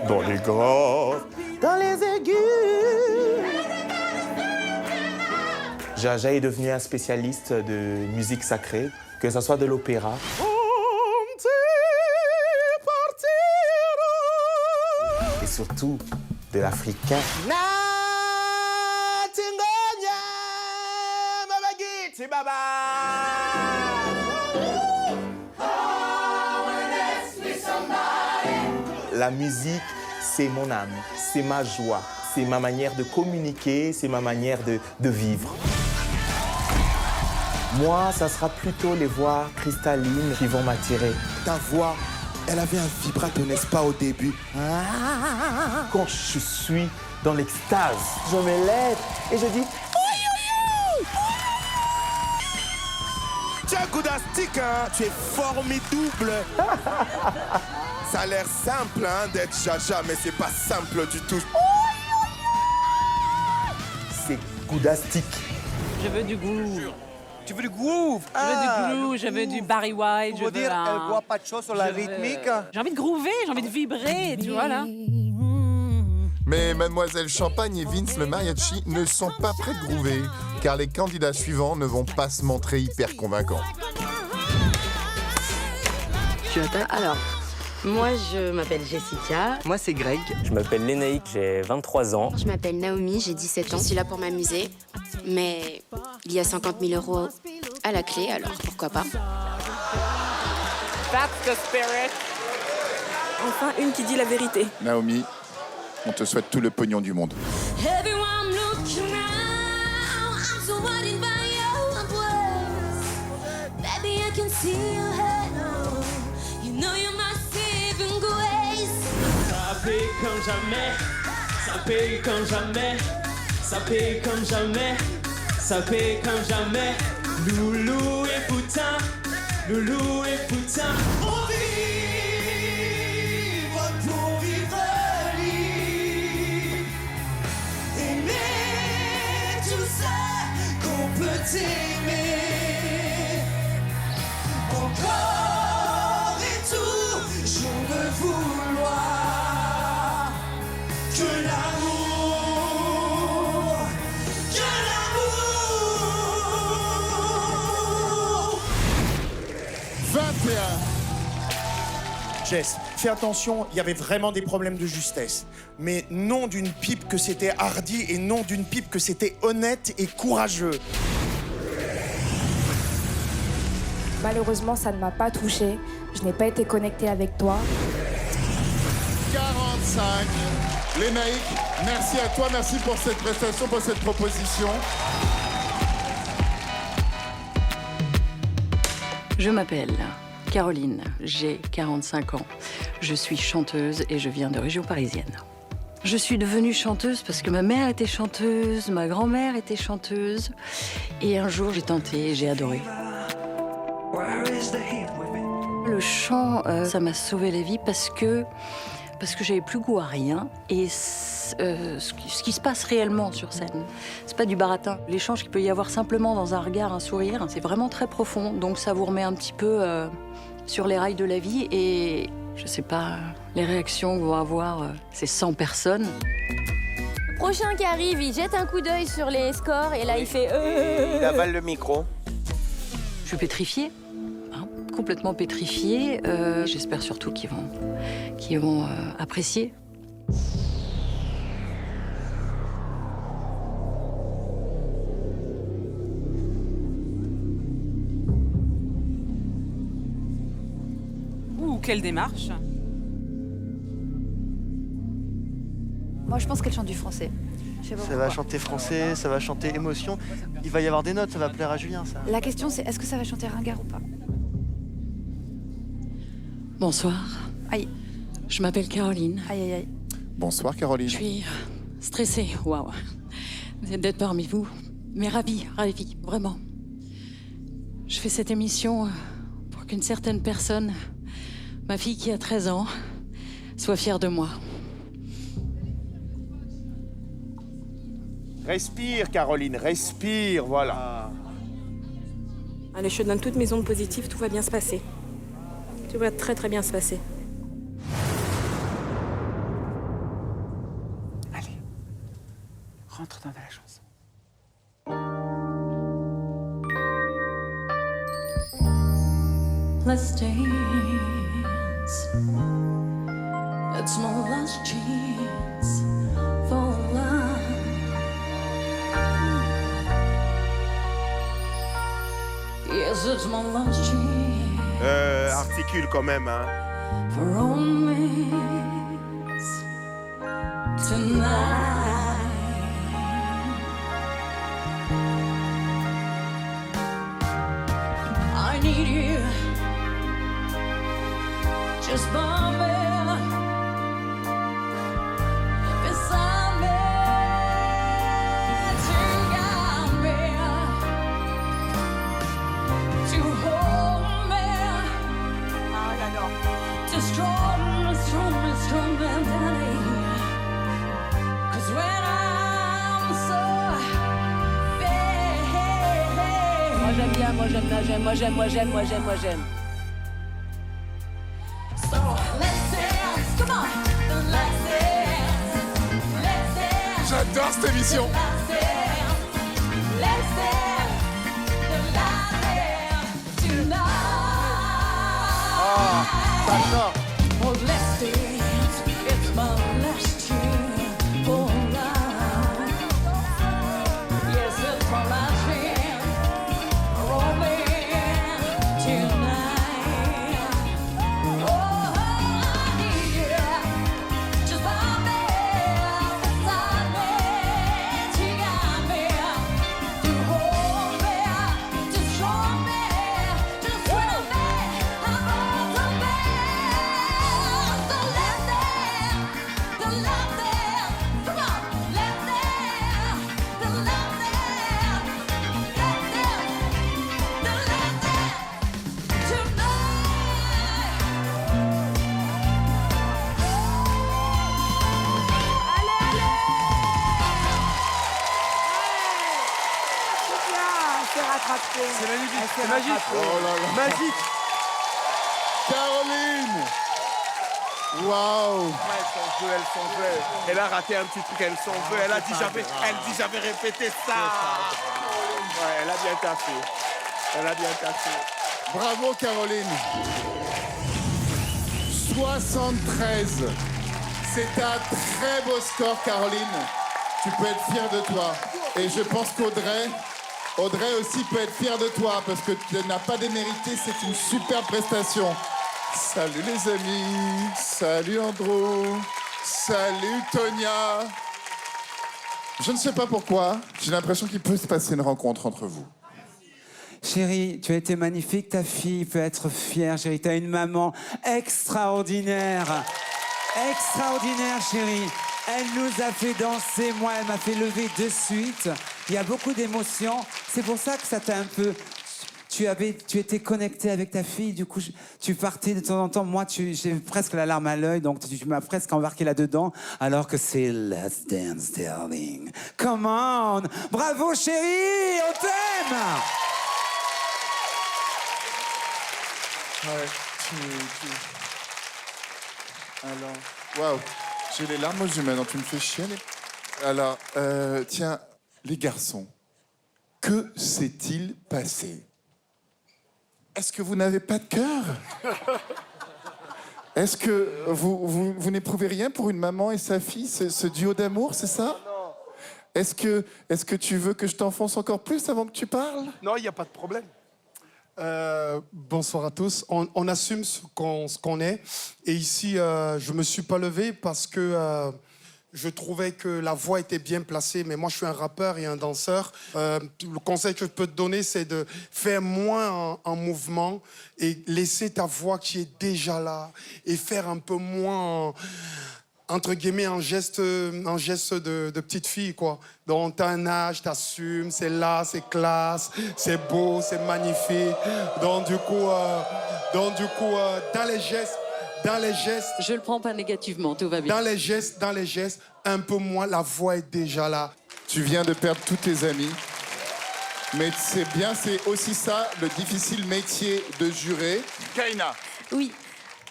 dans les graves, dans les aigus. Jaja est devenu un spécialiste de musique sacrée, que ce soit de l'opéra. Et surtout de l'africain. La musique, c'est mon âme, c'est ma joie, c'est ma manière de communiquer, c'est ma manière de vivre. Moi, ça sera plutôt les voix cristallines qui vont m'attirer. Ta voix, elle avait un vibrato, n'est-ce pas, au début? Quand je suis dans l'extase, je me lève et je dis... Tu es goudastique, hein? Tu es formidable. Ça a l'air simple hein, d'être Jaja, mais c'est pas simple du tout. C'est goudastique. Je veux du groove. Tu veux du groove? Je veux du groove, je veux du Barry White. Pour dire, elle voit pas de choses sur la rythmique. J'ai envie de groover, j'ai envie de vibrer, tu vois là. Mais Mademoiselle Champagne et Vince le mariachi ne sont pas prêts de groover, car les candidats suivants ne vont pas se montrer hyper convaincants. Alors, moi je m'appelle Jessica. Moi, c'est Greg. Je m'appelle Lénaïque, j'ai 23 ans. Je m'appelle Naomi, j'ai 17 ans. Je suis là pour m'amuser, mais il y a 50 000 € à la clé, alors pourquoi pas. That's the spirit. Enfin, une qui dit la vérité. Naomi, on te souhaite tout le pognon du monde. Everyone look around. I'm so worried by your words. Baby, I can see your halo. You know you're my saving grace. Ça paye comme jamais. Ça paye comme jamais. Ça paye comme jamais. Ça paye comme jamais. Loulou et putain. Loulou et putain. On vivre pour vivre libre. Aimer tout ça qu'on peut aimer. Encore et toujours me vouloir que l'amour, que l'amour. 21. Jess, fais attention, il y avait vraiment des problèmes de justesse. Mais non d'une pipe que c'était hardi et non d'une pipe que c'était honnête et courageux. Malheureusement, ça ne m'a pas touchée. Je n'ai pas été connectée avec toi. 45. Lénaïque, merci à toi, merci pour cette prestation, pour cette proposition. Je m'appelle Caroline, j'ai 45 ans. Je suis chanteuse et je viens de région parisienne. Je suis devenue chanteuse parce que ma mère était chanteuse, ma grand-mère était chanteuse. Et un jour, j'ai tenté et j'ai adoré. Le chant, ça m'a sauvé la vie parce que j'avais plus goût à rien. Et ce qui se passe réellement sur scène, c'est pas du baratin. L'échange qu'il peut y avoir simplement dans un regard, un sourire, c'est vraiment très profond. Donc ça vous remet un petit peu sur les rails de la vie. Et je sais pas, les réactions que vont avoir ces 100 personnes. Prochain qui arrive, il jette un coup d'œil sur les scores et là il fait Il avale le micro. Je suis pétrifiée, hein, complètement pétrifiée. J'espère surtout qu'ils vont apprécier. Ouh, quelle démarche. Moi, je pense qu'elle chante du français. Je sais pas Ça pourquoi. va chanter français, ça va chanter émotion. Il va y avoir des notes, ça va plaire à Julien, ça. La question, c'est est-ce que ça va chanter ringard ou pas? Bonsoir. Aïe. Je m'appelle Caroline. Aïe, aïe, aïe. Bonsoir, Caroline. Je suis stressée, waouh. D'être parmi vous. Mais ravie, vraiment. Je fais cette émission pour qu'une certaine personne, ma fille qui a 13 ans, soit fière de moi. Respire, Caroline, respire, voilà. Allez, je te donne toutes mes ondes positives, tout va bien se passer. Tout va très très bien se passer. Rentre dans la chanson. Let's dance. It's my last chance for love. Yes, it's my last chance Articule quand même, hein. for romance tonight. I need you, just by me, beside me, to guide me, to hold me, to strong me, daddy. 'Cause when I'm so bad, Moi j'aime bien, moi j'aime. so let's dance, come on, let's dance, let's dance. J'adore cette émission. Let's dance, tonight. J'adore. Oh, let's dance, it's my last chance for life. Yes, it's my last chance for me tonight. Oh, I need you, just by me, beside me, to guide me, to hold me, to show me, to thrill me, I'm all the best. So let's dance, the love there, come on, let's dance, the love there, let's dance, the love there, C'est magnifique, c'est magique. Oh là là. Magique. Caroline. Waouh. Elle s'en veut. Elle a raté un petit truc, elle s'en veut. Elle dit j'avais répété ça. Ouais, elle a bien taffé. Bravo, Caroline. 73. C'est un très beau score, Caroline. Tu peux être fière de toi. Et je pense qu'Audrey aussi peut être fière de toi parce que tu n'as pas démérité. C'est une super prestation. Salut les amis. Salut Andrew. Salut Tonia. Je ne sais pas pourquoi, j'ai l'impression qu'il peut se passer une rencontre entre vous. Chérie, tu as été magnifique, ta fille peut être fière, chérie. Tu as une maman extraordinaire. Extraordinaire, chérie. Elle nous a fait danser, moi, elle m'a fait lever de suite. Il y a beaucoup d'émotions. C'est pour ça que ça t'a un peu... Tu étais connecté avec ta fille, du coup, tu partais de temps en temps. Moi, j'ai presque la larme à l'œil, donc tu m'as presque embarqué là-dedans, alors que c'est Let's Dance, darling. Come on! Bravo, chérie! On t'aime! Ouais, Alors, waouh, j'ai les larmes aux yeux maintenant, tu me fais chialer. Alors, tiens, les garçons, que s'est-il passé? Est-ce que vous n'avez pas de cœur? Est-ce que vous n'éprouvez rien pour une maman et sa fille, ce duo d'amour, c'est ça? Non. Est-ce que tu veux que je t'enfonce encore plus avant que tu parles? Non, il n'y a pas de problème. Bonsoir à tous. On assume ce qu'on est. Et ici, je me suis pas levé parce que je trouvais que la voix était bien placée. Mais moi, je suis un rappeur et un danseur. Le conseil que je peux te donner, c'est de faire moins en mouvement et laisser ta voix qui est déjà là et faire un peu moins... entre guillemets, un geste de petite fille, quoi. Donc, t'as un âge, t'assumes, c'est là, c'est classe, c'est beau, c'est magnifique. Donc, du coup, dans les gestes... Je le prends pas négativement, tout va bien. Dans les gestes, un peu moins, la voix est déjà là. Tu viens de perdre tous tes amis. Mais c'est bien, c'est aussi ça, le difficile métier de jurer. Kaina. Oui.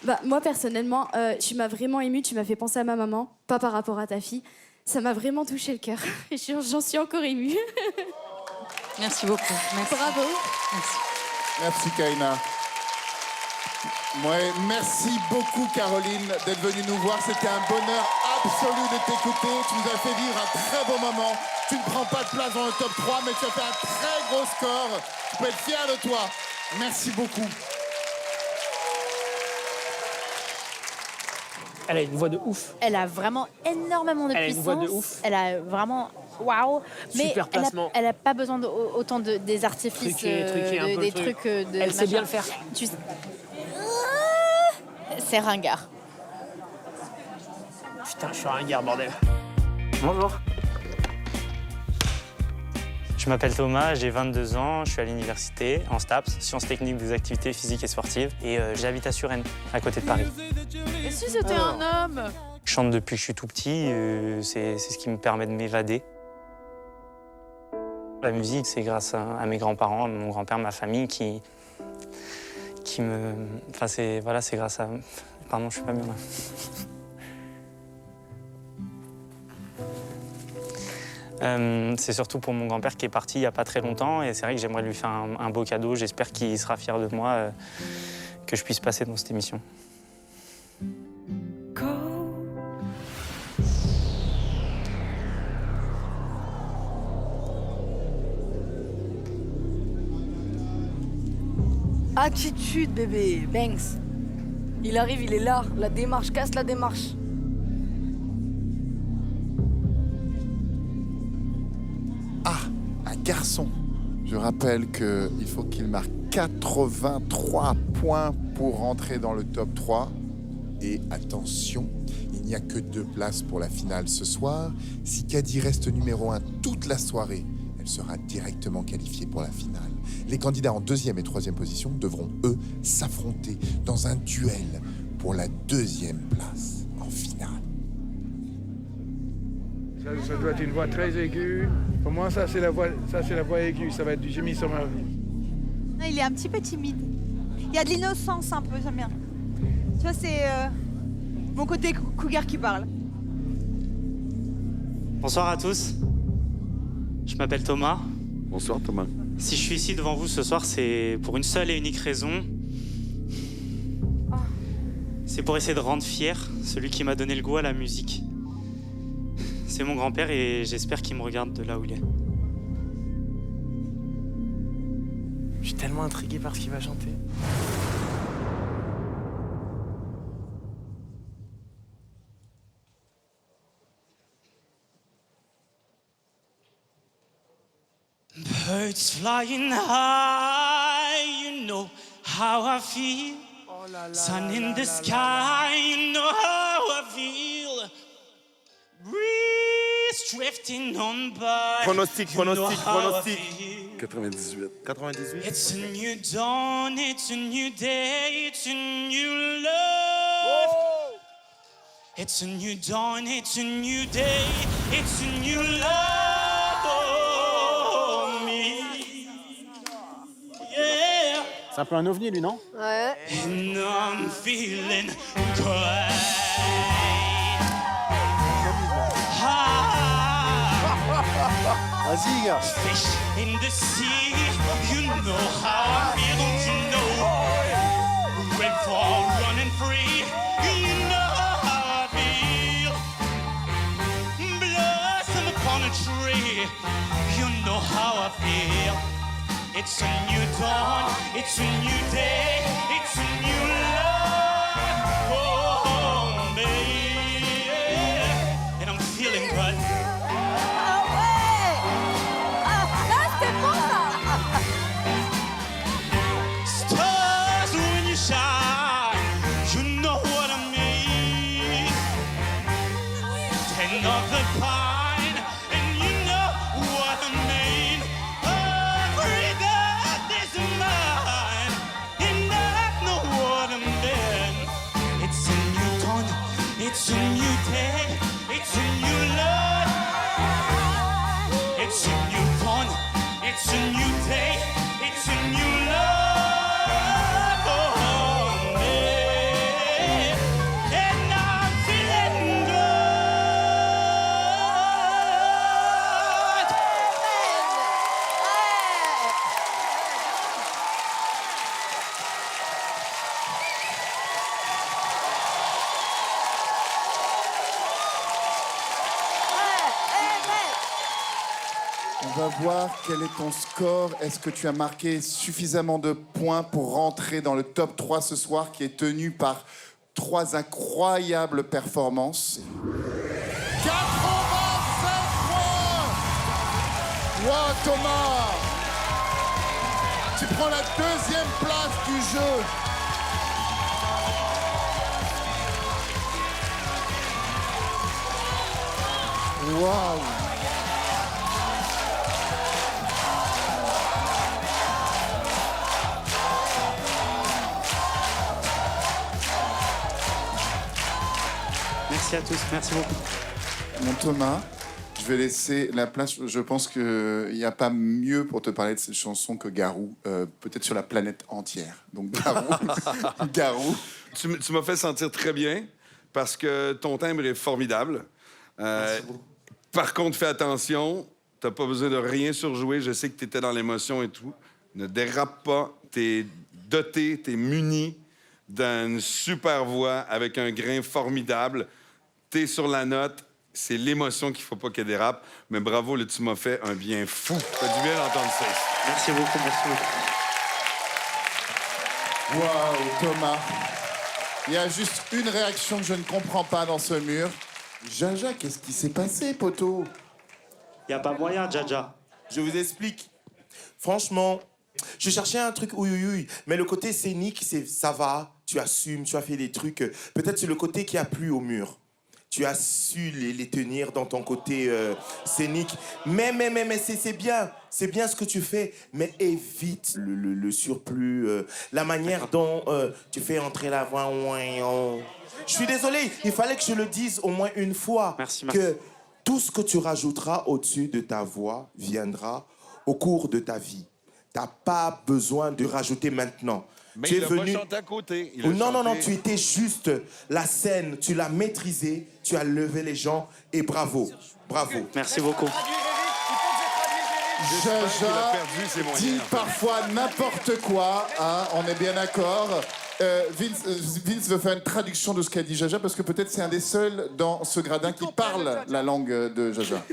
Bah, moi, personnellement, tu m'as vraiment émue, tu m'as fait penser à ma maman, pas par rapport à ta fille. Ça m'a vraiment touché le cœur. J'en suis encore émue. Merci beaucoup. Merci. Bravo. Merci. Merci, Kaina. Ouais, merci beaucoup, Caroline, d'être venue nous voir. C'était un bonheur absolu de t'écouter. Tu nous as fait vivre un très beau moment. Tu ne prends pas de place dans le top 3, mais tu as fait un très gros score. Tu peux être fier de toi. Merci beaucoup. Elle a une voix de ouf. Elle a vraiment énormément de Elle a puissance. une voix de ouf. Elle a vraiment... Waouh. Mais Super placement. elle a pas besoin autant des artifices, Truquer un peu des le truc. trucs de Elle sait machin. bien le faire. C'est ringard. Putain, je suis un ringard, bordel. Bonjour. Je m'appelle Thomas, j'ai 22 ans, je suis à l'université, en STAPS, sciences techniques des activités physiques et sportives, et j'habite à Suresnes, à côté de Paris. Et si c'était un homme? Je chante depuis que je suis tout petit, c'est ce qui me permet de m'évader. La musique, c'est grâce à mes grands-parents, mon grand-père, ma famille, qui me... Enfin, c'est grâce à... Pardon, je suis pas bien là. C'est surtout pour mon grand-père qui est parti il n'y a pas très longtemps, et c'est vrai que j'aimerais lui faire un beau cadeau. J'espère qu'il sera fier de moi, que je puisse passer dans cette émission. Attitude, bébé. Banks. Il arrive, il est là. La démarche, casse la démarche. Ah, un garçon. Je rappelle qu'il faut qu'il marque 83 points pour rentrer dans le top 3. Et attention, il n'y a que 2 places pour la finale ce soir. Si Caddy reste numéro 1 toute la soirée, elle sera directement qualifiée pour la finale. Les candidats en 2e et 3e position devront, eux, s'affronter dans un duel pour la 2e place en finale. Ça doit être une voix très aiguë. Pour moi, ça c'est la voix aiguë. Ça va être du Jimmy Somerville. Il est un petit peu timide. Il y a de l'innocence un peu, j'aime bien. Tu vois, c'est mon côté cougar qui parle. Bonsoir à tous. Je m'appelle Thomas. Bonsoir Thomas. Si je suis ici devant vous ce soir, c'est pour une seule et unique raison. C'est pour essayer de rendre fier celui qui m'a donné le goût à la musique. C'est mon grand-père et j'espère qu'il me regarde de là où il est. Je suis tellement intrigué par ce qu'il va chanter. Birds flying high, you know how I feel. Sun in the sky, you know how I feel. Breeze drifting on by. Pronostic, you know pronostic, how I pronostic. feel. 98. 98. It's a new dawn, it's a new day, it's a new love. It's a new dawn, it's a new day, it's a new love for me. Yeah. C'est un peu un ovni, lui, non? Ouais. And I'm feeling great. Vas-y, gars. Fish in the sea, you know how I feel, don't you know? Red fall running free, you know how I feel. Blossom upon a tree, you know how I feel. It's a new dawn, it's a new day, it's a new love for me. And I'm feeling good. Stars when you shine, you know what I mean. Ten of the pine, and you know what I mean. Every day is mine, and I know what I mean. It's a new dawn, it's a new day, it's a new love. It's a new dawn, it's a new day, it's a new love. For me. And I'm feeling good. On va voir quel est ton score. Est-ce que tu as marqué suffisamment de points pour rentrer dans le top 3 ce soir, qui est tenu par 3 incroyables performances? 85 points! Wow, Thomas! Tu prends la 2e place du jeu. Waouh! Merci à tous, merci beaucoup. Mon Thomas, je vais laisser la place. Je pense qu'il n'y a pas mieux pour te parler de cette chanson que Garou, peut-être sur la planète entière. Donc Garou, Garou. Tu m'as fait sentir très bien parce que ton timbre est formidable. Par contre, fais attention, t'as pas besoin de rien surjouer. Je sais que tu étais dans l'émotion et tout. Ne dérape pas. T'es doté, t'es muni d'une super voix avec un grain formidable. T'es sur la note. C'est l'émotion qu'il faut pas qu'elle dérape. Mais bravo, là, tu m'as fait un bien fou. Ça fait du bien d'entendre ça. Merci beaucoup, merci beaucoup. Waouh, Thomas. Il y a juste une réaction que je ne comprends pas dans ce mur. Jaja, qu'est-ce qui s'est passé, poteau? Y a pas moyen, Jaja. Je vous explique. Franchement, je cherchais un truc ouïouïouï, mais le côté scénique, ça va. Tu assumes, tu as fait des trucs. Peut-être c'est le côté qui a plu au mur. Tu as su les tenir dans ton côté scénique. Mais c'est bien. C'est bien ce que tu fais. Mais évite le surplus, la manière dont tu fais entrer la voix. Je suis désolé, il fallait que je le dise au moins une fois. Merci. Que tout ce que tu rajouteras au-dessus de ta voix viendra au cours de ta vie. T'as pas besoin de rajouter maintenant. Mais tu il es a venu... pas chanté à côté. Non, tu étais juste la scène, tu l'as maîtrisée, tu as levé les gens et bravo. Bravo. Merci beaucoup. Jaja dit parfois n'importe quoi, hein, on est bien d'accord. Vince veut faire une traduction de ce qu'a dit Jaja, parce que peut-être c'est un des seuls dans ce gradin qui parle la langue de Jaja.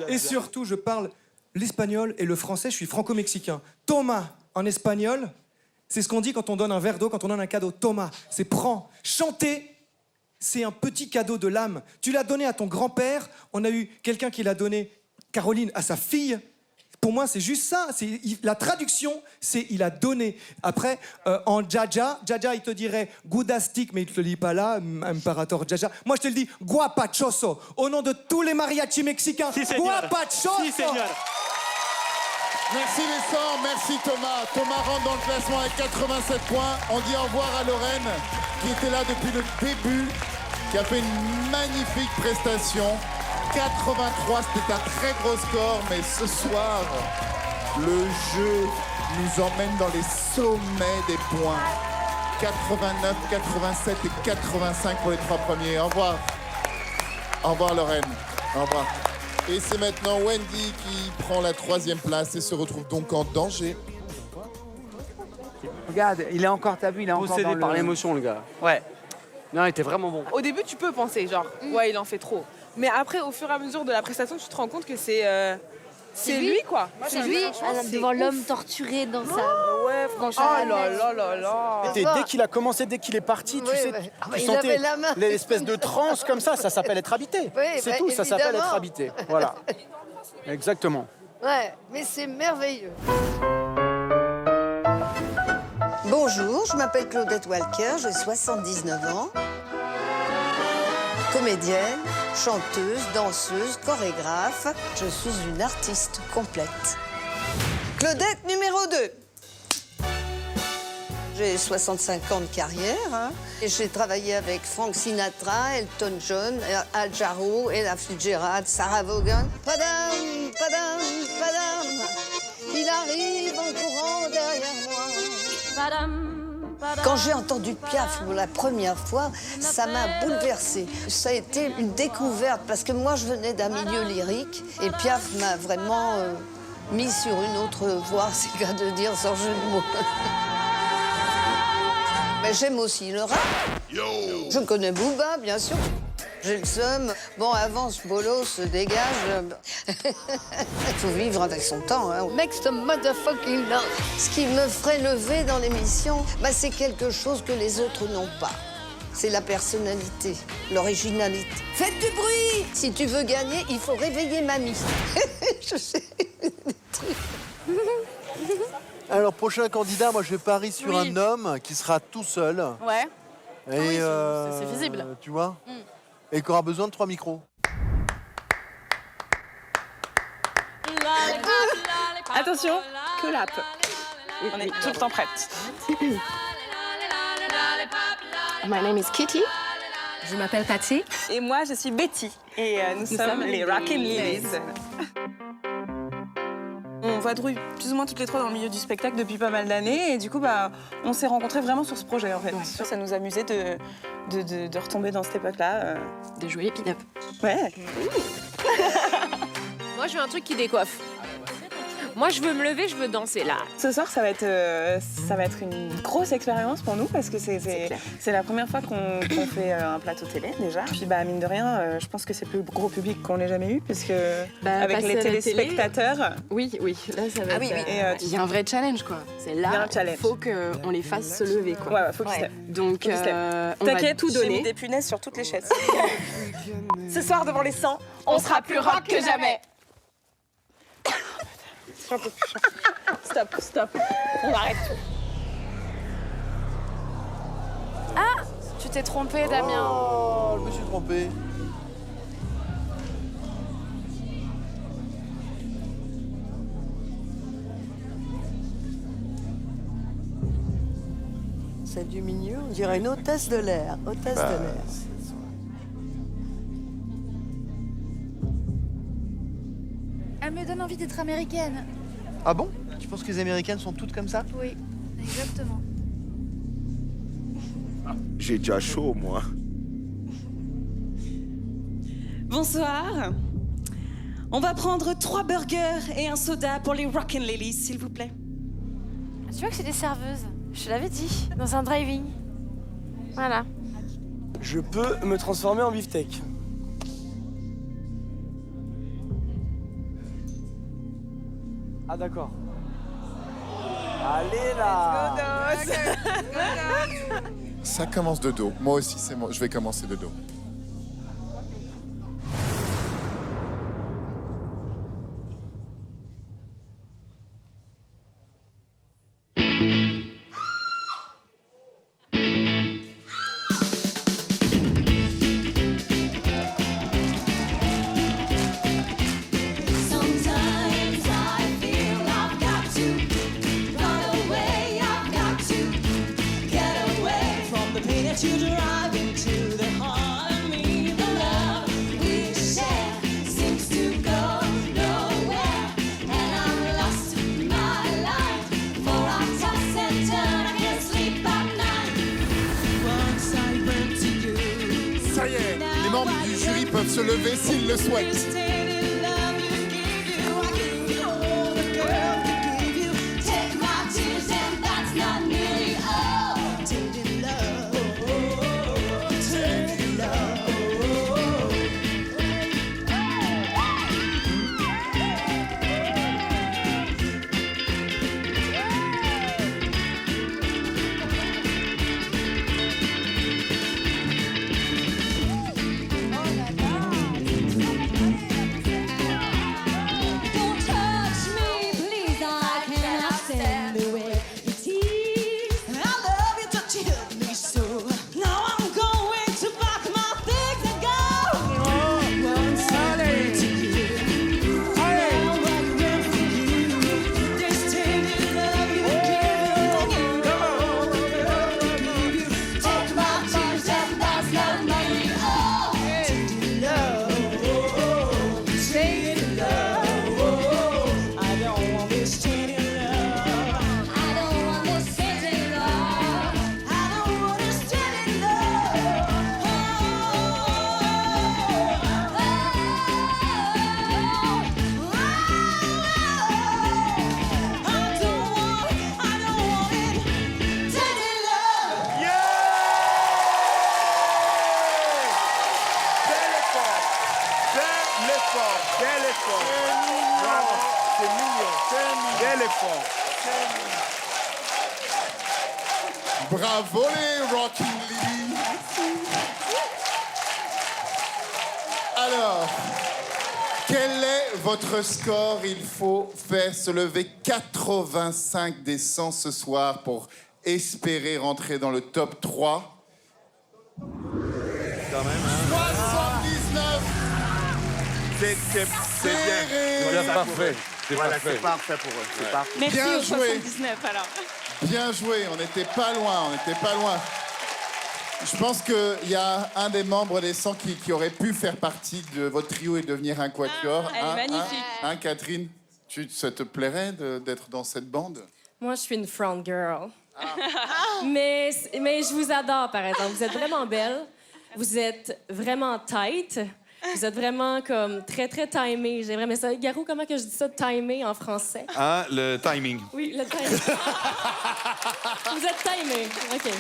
Et surtout, je parle l'espagnol et le français, je suis franco-mexicain. Thomas, en espagnol, c'est ce qu'on dit quand on donne un verre d'eau, quand on donne un cadeau. Thomas, c'est prends. Chanter, c'est un petit cadeau de l'âme. Tu l'as donné à ton grand-père, on a eu quelqu'un qui l'a donné, Caroline, à sa fille. Pour moi, c'est juste ça. La traduction, c'est il a donné. Après, en Jaja, il te dirait Goudastic, mais il te le dit pas là, Imperator Jaja. Moi, je te le dis Guapachoso. Au nom de tous les mariachis mexicains, Guapachoso. Si, señor. Merci Vincent, merci Thomas. Thomas rentre dans le classement avec 87 points. On dit au revoir à Lorraine, qui était là depuis le début, qui a fait une magnifique prestation. 83, c'était un très gros score, mais ce soir, le jeu nous emmène dans les sommets des points. 89, 87 et 85 pour les 3 premiers. Au revoir. Au revoir Lorraine. Au revoir. Et c'est maintenant Wendy qui prend la 3e place et se retrouve donc en danger. Regarde, il est encore, t'as vu, il est encore Possédé par l'émotion, le gars. Ouais. Non, il était vraiment bon. Au début, tu peux penser, genre, ouais, il en fait trop. Mais après, au fur et à mesure de la prestation, tu te rends compte que c'est lui, quoi. C'est lui, devant l'homme torturé dans sa... Ouais, franchement. Oh là là là. Dès qu'il a commencé, dès qu'il est parti, tu sais, tu il sentais avait la main. l'espèce de transe comme ça s'appelle être habité. Oui, c'est tout, ça s'appelle être habité. Voilà. Exactement. Ouais, mais c'est merveilleux. Bonjour, je m'appelle Claudette Walker, j'ai 79 ans. Comédienne, chanteuse, danseuse, chorégraphe, je suis une artiste complète. Claudette numéro 2. J'ai 65 ans de carrière. Et j'ai travaillé avec Frank Sinatra, Elton John, Al Jarreau, Ella Fitzgerald, Sarah Vaughan. Padam, padam, padam, il arrive en courant derrière moi. Quand j'ai entendu Piaf pour la première fois, ça m'a bouleversée. Ça a été une découverte parce que moi, je venais d'un milieu lyrique et Piaf m'a vraiment mis sur une autre voie, c'est le cas de dire sans jeu de mots. Mais j'aime aussi le rap. Je connais Booba, bien sûr. J'ai le seum. Bon, avance, bolos, dégage. Il faut vivre avec son temps. Hein. Make some motherfucking love. Ce qui me ferait lever dans l'émission, c'est quelque chose que les autres n'ont pas. C'est la personnalité, l'originalité. Faites du bruit! Si tu veux gagner, il faut réveiller mamie. Je sais. Alors, prochain candidat, moi je parie sur un homme qui sera tout seul. Ouais. Et c'est visible. Tu vois et qui aura besoin de 3 micros. Attention, clap. On est tout le temps prête. My name is Kitty. Je m'appelle Patty. Et moi, je suis Betty. Et nous sommes les Rockin' Lilies. On vadrouille plus ou moins toutes les 3 dans le milieu du spectacle depuis pas mal d'années. Et du coup, on s'est rencontrés vraiment sur ce projet, en fait. Ouais. Ça nous amusait de retomber dans cette époque-là. De jouer les pin-up. Ouais. Moi, je veux un truc qui décoiffe. Moi, je veux me lever, je veux danser là. Ce soir, ça va être une grosse expérience pour nous parce que c'est la première fois qu'on fait un plateau télé déjà. Puis mine de rien, je pense que c'est le plus gros public qu'on ait jamais eu puisque avec les téléspectateurs. Oui, là ça va. Il y a un vrai challenge quoi. C'est là, il faut qu'on les fasse se lever quoi. Ouais, faut qu'ils se lèvent. Donc, t'inquiète, tout donner. J'ai mis des punaises sur toutes les chaises. Ce soir, devant les 100, on sera plus rock que jamais. Un peu plus stop. On arrête tout. Ah, tu t'es trompé, Damien. Oh, je me suis trompé. C'est du milieu, on dirait une hôtesse de l'air. Hôtesse de l'air. Elle me donne envie d'être américaine. Ah bon? Tu penses que les Américaines sont toutes comme ça? Oui, exactement. J'ai déjà chaud, moi. Bonsoir. On va prendre 3 burgers et un soda pour les Rockin' Lilies, s'il vous plaît. Tu vois que c'est des serveuses. Je te l'avais dit, dans un driving. Voilà. Je peux me transformer en beefsteak. Ah d'accord. Allez là. Ça commence de dos. Moi aussi, je vais commencer de dos. let you drive into the heart of me. The love we share seems to go nowhere, and I'm lost in my life. For I toss and turn, I can't sleep at night. Once I went to you. Ça y est, les membres du jury peuvent se lever s'ils le souhaitent. Bravo les Rocking Lily. Alors, quel est votre score? Il faut faire se lever 85 des 100 ce soir pour espérer rentrer dans le top 3. Quand même, hein. 79. C'est bien. C'est parfait. C'est Voilà, parfait. c'est parfait pour eux. C'est parfait. Merci Bien au joué. 79 alors. Bien joué, on n'était pas loin, on n'était pas loin. Je pense qu'il y a un des membres des 100 qui aurait pu faire partie de votre trio et devenir un quatuor. Elle est magnifique. Catherine, ça te plairait d'être dans cette bande? Moi, je suis une front girl. Mais je vous adore, par exemple. Vous êtes vraiment belle. Vous êtes vraiment tight. Vous êtes vraiment comme très, très timé. J'ai vraiment ça. Garou, comment que je dis ça, timé en français? Ah, le timing. Oui, le timing. Vous êtes timé. OK.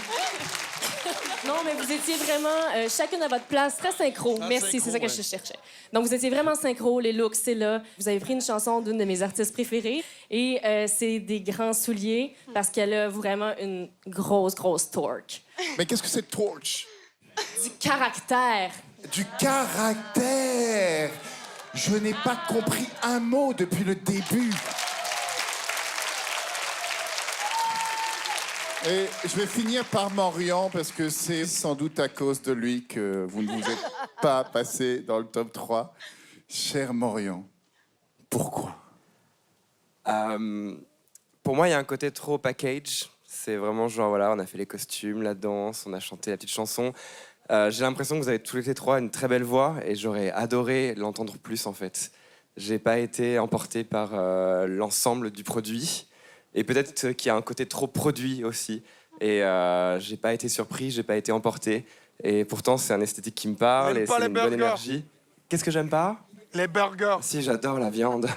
Non, mais vous étiez vraiment chacune à votre place, très synchro. Merci, c'est ça que je cherchais. Donc, vous étiez vraiment synchro, les looks, c'est là. Vous avez pris une chanson d'une de mes artistes préférées et c'est des grands souliers parce qu'elle a vraiment une grosse, grosse torque. Mais qu'est-ce que c'est torch? Du caractère. Du caractère! Je n'ai pas compris un mot depuis le début. Et je vais finir par Morian parce que c'est sans doute à cause de lui que vous ne vous êtes pas passé dans le top 3. Cher Morian, pourquoi? Pour moi, il y a un côté trop package. C'est vraiment genre, voilà, on a fait les costumes, la danse, on a chanté la petite chanson. J'ai l'impression que vous avez tous les trois une très belle voix et j'aurais adoré l'entendre plus en fait. J'ai pas été emporté par l'ensemble du produit et peut-être qu'il y a un côté trop produit aussi et j'ai pas été surpris, j'ai pas été emporté et pourtant c'est un esthétique qui me parle et c'est une bonne énergie. Qu'est-ce que j'aime pas? Les burgers. Si, j'adore la viande.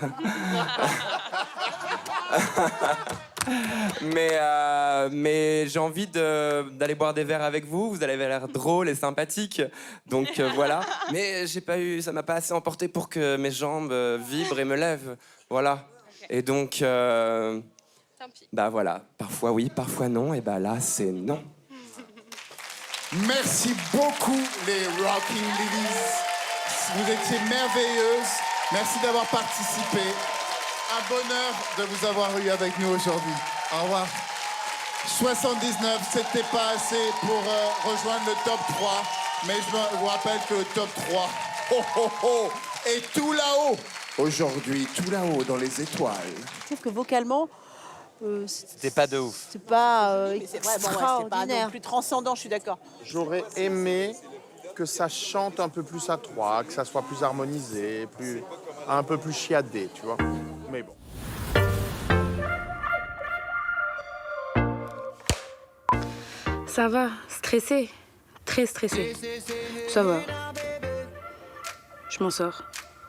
Mais j'ai envie d'aller boire des verres avec vous. Vous avez l'air drôle et sympathique. Donc voilà. Mais ça m'a pas assez emporté pour que mes jambes vibrent et me lèvent. Voilà. Et donc, bah voilà. Parfois oui, parfois non. Et bah là, c'est non. Merci beaucoup, les Rocking Lilies. Vous étiez merveilleuses. Merci d'avoir participé. Un bonheur de vous avoir eu avec nous aujourd'hui. Au revoir. 79, c'était pas assez pour rejoindre le top 3. Mais je vous rappelle que le top 3 est tout là-haut. Aujourd'hui, tout là-haut dans les étoiles. Je trouve que vocalement, C'était pas de ouf. C'est pas C'est vrai, bon, ouais, c'est pas extraordinaire. non plus transcendant, je suis d'accord. J'aurais aimé que ça chante un peu plus à trois, que ça soit plus harmonisé, un peu plus chiadé, tu vois. Mais bon. Ça va, stressé, très stressé. Ça va. Je m'en sors.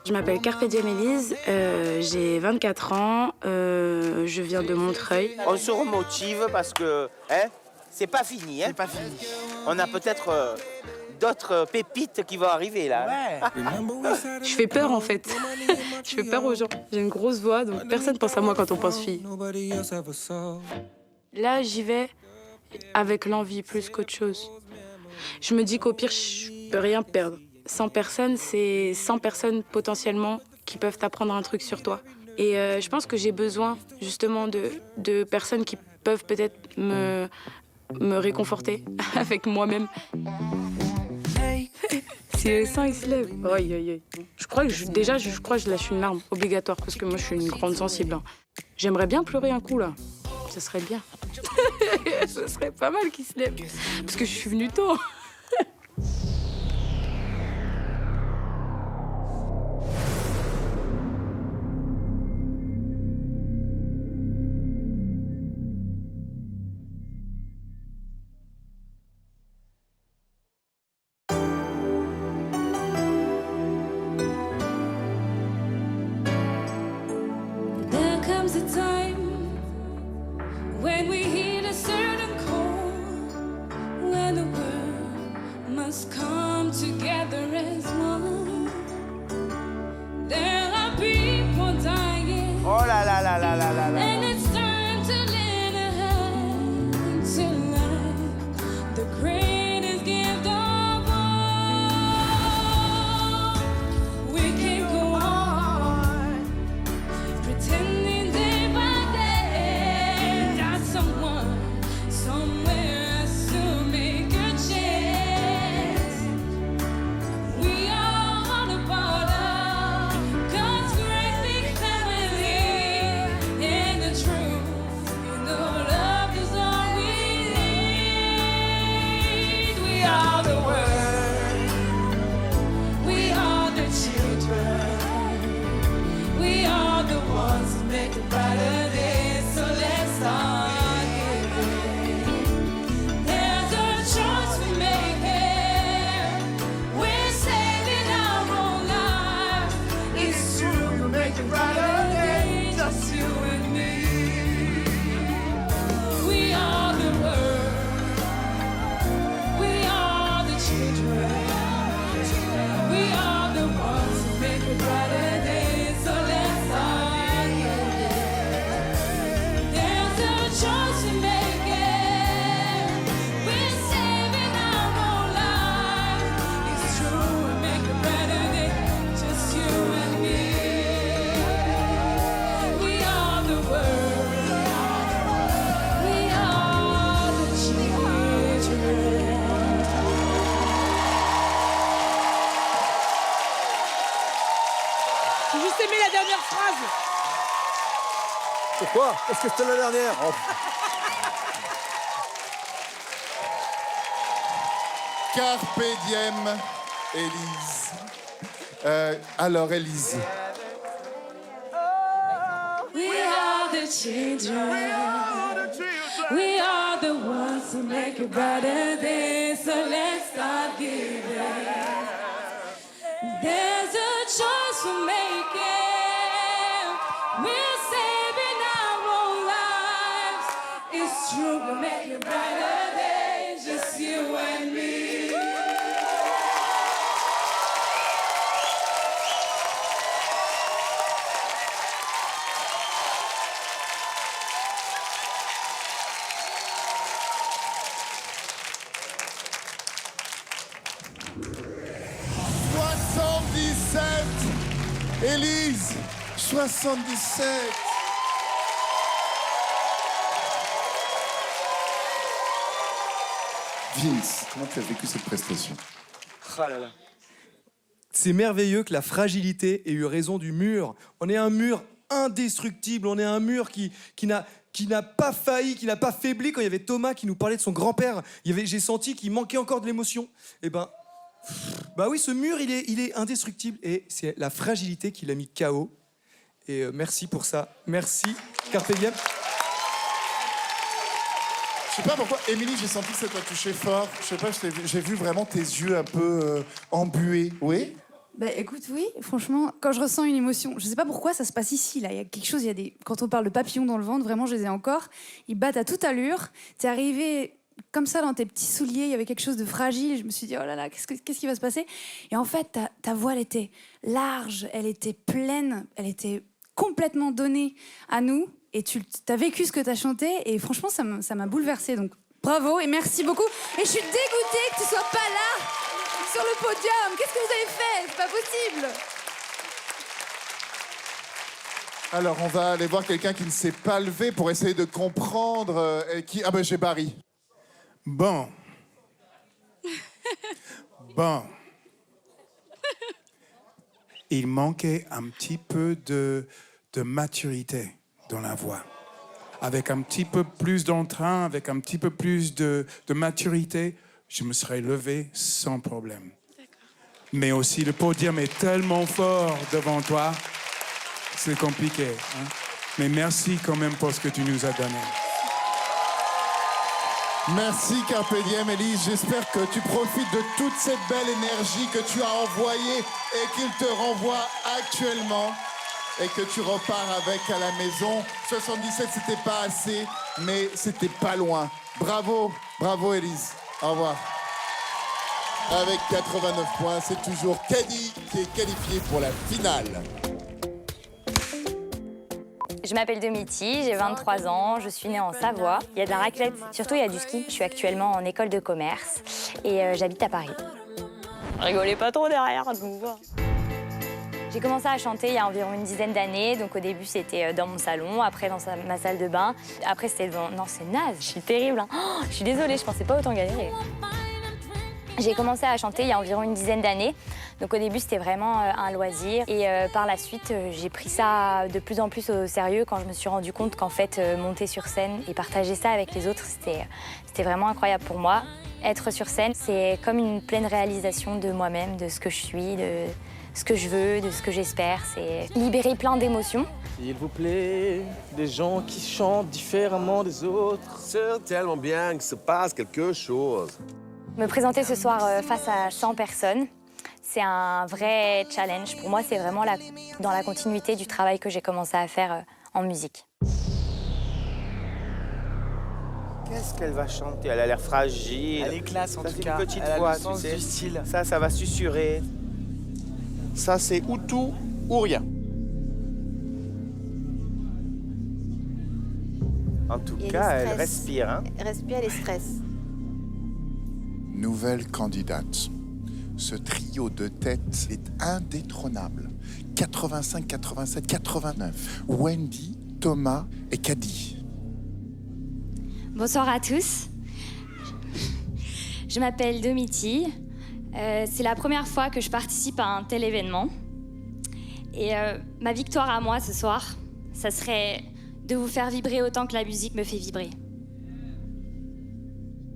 Je m'appelle Carpe Diem Élise, j'ai 24 ans, je viens de Montreuil. On se remotive parce que c'est pas fini. C'est pas fini. On a peut-être d'autres pépites qui vont arriver là. Je fais peur en fait. Je fais peur aux gens. J'ai une grosse voix, donc personne pense à moi quand on pense fille. Là, j'y vais avec l'envie plus qu'autre chose. Je me dis qu'au pire, je peux rien perdre. 100 personnes, c'est 100 personnes potentiellement qui peuvent t'apprendre un truc sur toi. Et je pense que j'ai besoin justement de personnes qui peuvent peut-être me réconforter avec moi-même. Si le sang il se lève, aïe aïe aïe. Je crois que je lâche une larme obligatoire parce que moi je suis une grande sensible. Hein. J'aimerais bien pleurer un coup là. Ça serait bien. Ce serait pas mal qu'il se lève parce que je suis venue tôt. There comes a time when we hear a certain call, when the world must come together as one. There are people dying. Oh là là là là là là là. And it's time to lend a hand to life, the greatest gift of all. We can't go on pretending day by day that someone somewhere has to make a chance. We are all a part of God's great big family, and the truth, you know, love is all we need. We are the world, we are the children, we are the ones who make a brighter day. So let's start giving. There's a choice we're making. We're saving our own lives. It's true, we'll make a brighter day. Just you and me. We are the world. We are the children. We are the ones who make a brighter day. So let's start giving. There's a choice we're making. We're saving our own lives. It's true, we'll make a brighter day. Just you and me. We are the world. We are the children. J'ai juste aimé la dernière phrase. Pourquoi? Parce que c'était la dernière. Oh. Carpe diem, Élise. Alors, Élise, We are the children. We are the ones who make a brighter day. So let's start giving. There's a choice we're making. We're saving our own lives. It's true, we'll make a brighter day. Just you and me. Élise, 77. Vince, comment tu as vécu cette prestation? Oh là là. C'est merveilleux que la fragilité ait eu raison du mur. On est un mur indestructibles. On est un mur qui n'a pas failli, qui n'a pas faibli. Quand il y avait Thomas qui nous parlait de son grand-père, j'ai senti qu'il manquait encore de l'émotion. Et bah oui, ce mur, il est indestructible. Et c'est la fragilité qui l'a mis KO. Et merci pour ça. Merci, Carpe Diem. Je sais pas pourquoi, Émilie, j'ai senti que ça t'a touché fort. Je sais pas, j'ai vu vraiment tes yeux un peu embués. Oui? Bah écoute, oui, franchement, quand je ressens une émotion, je sais pas pourquoi ça se passe ici, là. Il y a quelque chose, quand on parle de papillons dans le ventre, vraiment, je les ai encore. Ils battent à toute allure. T'es arrivé comme ça dans tes petits souliers, il y avait quelque chose de fragile. Je me suis dit, oh là là, qu'est-ce qui va se passer? Et en fait, ta voix, elle était large, elle était pleine, elle était complètement donnée à nous. Et tu as vécu ce que tu as chanté, et franchement, ça m'a bouleversée. Donc, bravo et merci beaucoup. Et je suis dégoûtée que tu sois pas là, sur le podium. Qu'est-ce que vous avez fait? C'est pas possible. Alors, on va aller voir quelqu'un qui ne s'est pas levé pour essayer de comprendre qui... Ah ben, j'ai Barry. Bon. Il manquait un petit peu de maturité dans la voix. Avec un petit peu plus d'entrain, avec un petit peu plus de maturité, je me serais levé sans problème. Mais aussi, le podium est tellement fort devant toi, c'est compliqué. Hein? Mais merci quand même pour ce que tu nous as donné. Merci Carpe Diem, Élise. J'espère que tu profites de toute cette belle énergie que tu as envoyée et qu'il te renvoie actuellement. Et que tu repars avec à la maison. 77, c'était pas assez, mais c'était pas loin. Bravo, bravo Élise. Au revoir. Avec 89 points, c'est toujours Caddy qui est qualifié pour la finale. Je m'appelle Domiti, j'ai 23 ans, je suis née en Savoie. Il y a de la raclette, surtout il y a du ski. Je suis actuellement en école de commerce et j'habite à Paris. Rigolez pas trop derrière, donc. J'ai commencé à chanter il y a environ une dizaine d'années. Donc au début, c'était dans mon salon, après dans ma salle de bain. Après, c'était devant... Non, c'est naze, je suis terrible. Hein. Oh, je suis désolée, je pensais pas autant galérer. J'ai commencé à chanter il y a environ une dizaine d'années. Donc au début, c'était vraiment un loisir. Et par la suite, j'ai pris ça de plus en plus au sérieux quand je me suis rendu compte qu'en fait, monter sur scène et partager ça avec les autres, c'était vraiment incroyable pour moi. Être sur scène, c'est comme une pleine réalisation de moi-même, de ce que je suis, de ce que je veux, de ce que j'espère. C'est libérer plein d'émotions. S'il vous plaît, des gens qui chantent différemment des autres. C'est tellement bien qu'il se passe quelque chose. Me présenter ce soir face à 100 personnes, c'est un vrai challenge. Pour moi, c'est vraiment dans la continuité du travail que j'ai commencé à faire en musique. Qu'est-ce qu'elle va chanter? Elle a l'air fragile. Elle est classe en tout cas. Une petite elle voix, a le sens tu sais. du style. Ça va susurrer. Ça, c'est ou tout ou rien. En tout cas, elle respire. Hein. Respire les stress. Nouvelle candidate. Ce trio de tête est indétrônable. 85, 87, 89. Wendy, Thomas et Caddy. Bonsoir à tous. Je m'appelle Domiti. C'est la première fois que je participe à un tel événement. Et ma victoire à moi ce soir, ça serait de vous faire vibrer autant que la musique me fait vibrer.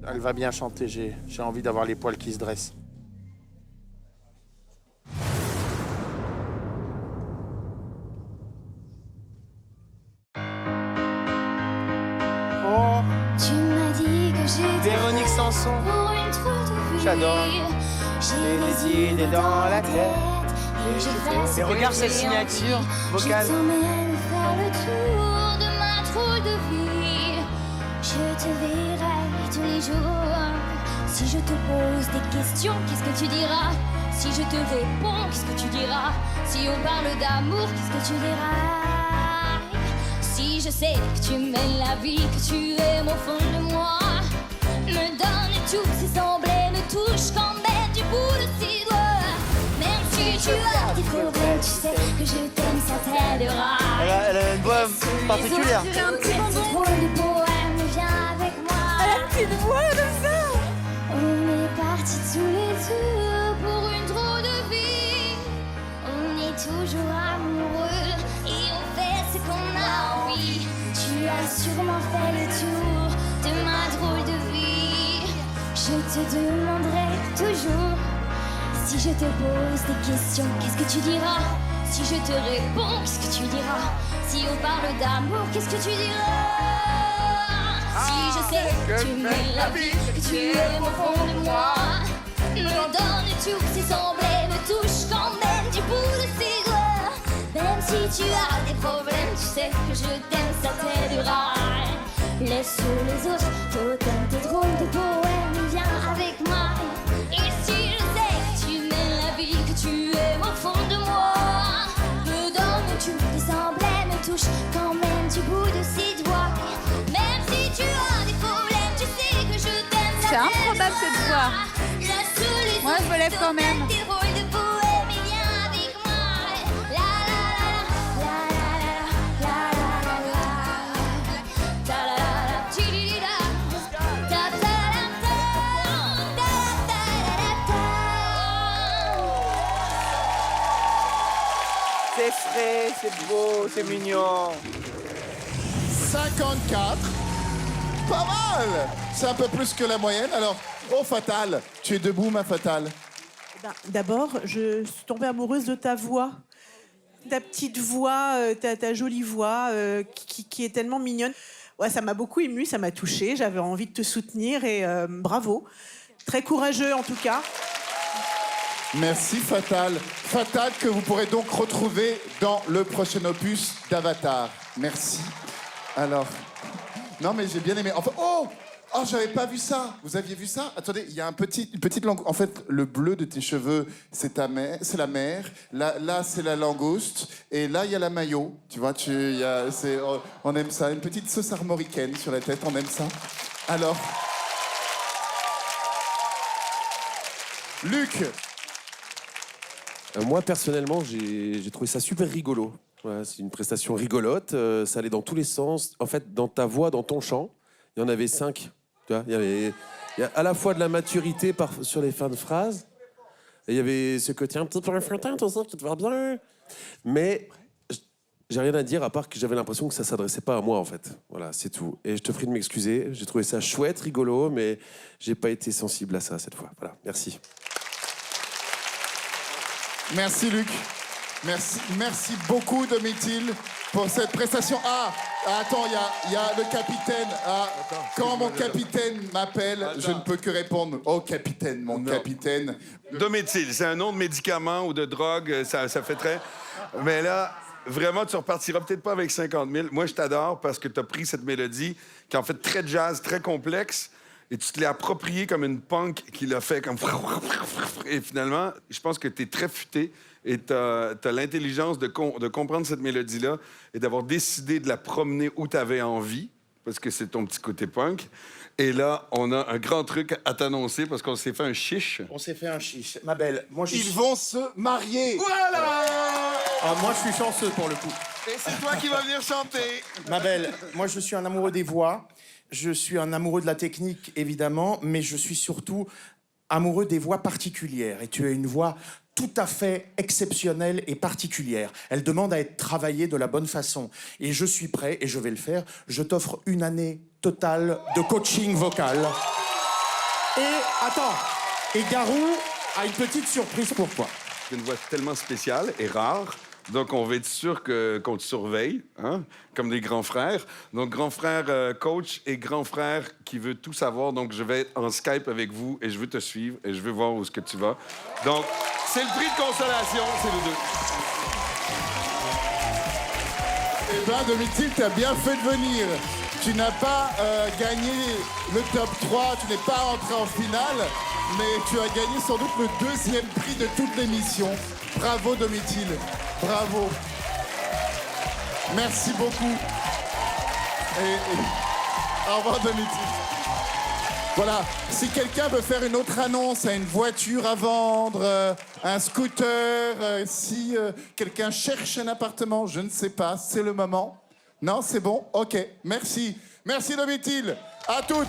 Elle va bien chanter, j'ai envie d'avoir les poils qui se dressent. Oh, Tu m'as dit que j'étais Véronique Sanson. pour une trop de vie. J'adore. J'ai des idées dans la tête. Et regarde cette signature vocale. Je t'emmène faire le tour de ma drôle de vie. Je te verrai tous les jours. Si je te pose des questions, qu'est-ce que tu diras? Si je te réponds, qu'est-ce que tu diras? Si on parle d'amour, qu'est-ce que tu diras? Si je sais que tu mènes la vie, que tu aimes au fond de moi, me donne tous ces semblés, me touche quand même du bout de ses doigts. Même si tu as des problèmes, tu sais que je t'aime, ça t'aidera. Elle a une voix particulière. C'est un petit drôle de poème, viens avec moi. Elle a une petite voix comme ça. On est partis tous les deux pour une drôle de vie. On est toujours amoureux et on fait Je te demanderai toujours, si je te pose des questions, qu'est-ce que tu diras? Si je te réponds, qu'est-ce que tu diras? Si on parle d'amour, qu'est-ce que tu diras? Si je sais que tu mets la vie, que tu aimes au fond de moi, me donne tous ces semblés, me touche quand même du bout de ses doigts. Même si tu as des problèmes, tu sais que je t'aime, ça t'aidera. Laisse les autres, t'automne tes drôles de poèmes, viens avec moi. Et si je sais que tu mets la vie, que tu aimes au fond de moi, me donne tous les emblèmes, me touche quand même du bout de ses doigts. Même si tu as des problèmes, tu sais que je t'aime, ça C'est improbable cette voix. Moi, je me lève quand même. C'est frais, c'est beau, c'est mignon. 54. Pas mal. C'est un peu plus que la moyenne. Alors, oh Fatal, tu es debout, ma Fatal. D'abord, je suis tombée amoureuse de ta voix. Ta petite voix, ta jolie voix qui est tellement mignonne. Ouais, ça m'a beaucoup émue, ça m'a touchée. J'avais envie de te soutenir et bravo. Très courageux en tout cas. Merci Fatal. Fatal que vous pourrez donc retrouver dans le prochain opus d'Avatar. Merci. Alors, non mais j'ai bien aimé. Enfin, oh, j'avais pas vu ça. Vous aviez vu ça? Attendez, il y a une petite langue. En fait, le bleu de tes cheveux, c'est la mer. Là, c'est la langouste. Et là, il y a la maillot. Tu vois, on aime ça. Une petite sauce armoricaine sur la tête. On aime ça. Alors, Luc. Moi, personnellement, j'ai trouvé ça super rigolo. Voilà, c'est une prestation rigolote. Ça allait dans tous les sens. En fait, dans ta voix, dans ton chant, il y en avait 5. Tu vois, il y a à la fois de la maturité sur les fins de phrases. Et il y avait ce côté un petit peu enfantin, tout ça, qui te va bien. Mais j'ai rien à dire à part que j'avais l'impression que ça s'adressait pas à moi, en fait. Voilà, c'est tout. Et je te prie de m'excuser. J'ai trouvé ça chouette, rigolo, mais j'ai pas été sensible à ça cette fois. Voilà, merci. Merci Luc. Merci beaucoup Domitil pour cette prestation. Attends, il y a le capitaine. Quand mon capitaine m'appelle, je ne peux que répondre. Oh capitaine, mon capitaine. Domitil, c'est un nom de médicament ou de drogue, ça fait très... Mais là, vraiment, tu repartiras peut-être pas avec 50 000. Moi, je t'adore parce que tu as pris cette mélodie qui est en fait très jazz, très complexe, et tu te l'es appropriée comme une punk qui l'a fait comme... Et finalement, je pense que tu es très futé et tu as l'intelligence de comprendre cette mélodie-là et d'avoir décidé de la promener où tu avais envie, parce que c'est ton petit côté punk. Et là, on a un grand truc à t'annoncer parce qu'on s'est fait un chiche. On s'est fait un chiche. Ma belle, moi je... Ils vont se marier. Voilà. Moi je suis chanceux pour le coup. Et c'est toi qui vas venir chanter. Ma belle, moi je suis un amoureux des voix. Je suis un amoureux de la technique, évidemment, mais je suis surtout amoureux des voix particulières. Et tu as une voix tout à fait exceptionnelle et particulière. Elle demande à être travaillée de la bonne façon. Et je suis prêt, et je vais le faire. Je t'offre une année totale de coaching vocal. Et, attends, et Garou a une petite surprise pour toi. C'est une voix tellement spéciale et rare. Donc, on va être sûr qu'on te surveille, hein, comme des grands frères. Donc, grand frère coach et grand frère qui veut tout savoir. Donc, je vais être en Skype avec vous et je veux te suivre et je veux voir où est-ce que tu vas. Donc, c'est le prix de consolation, c'est nous deux. Eh bien, Domitil, tu as bien fait de venir. Tu n'as pas gagné le top 3, tu n'es pas rentré en finale, mais tu as gagné sans doute le deuxième prix de toute l'émission. Bravo, Domitil. Bravo. Merci beaucoup. Au revoir, Domitil. Voilà, si quelqu'un veut faire une autre annonce à une voiture à vendre, un scooter, si quelqu'un cherche un appartement, je ne sais pas, c'est le moment. Non, c'est bon? Ok, merci. Merci, Domitil. À toutes.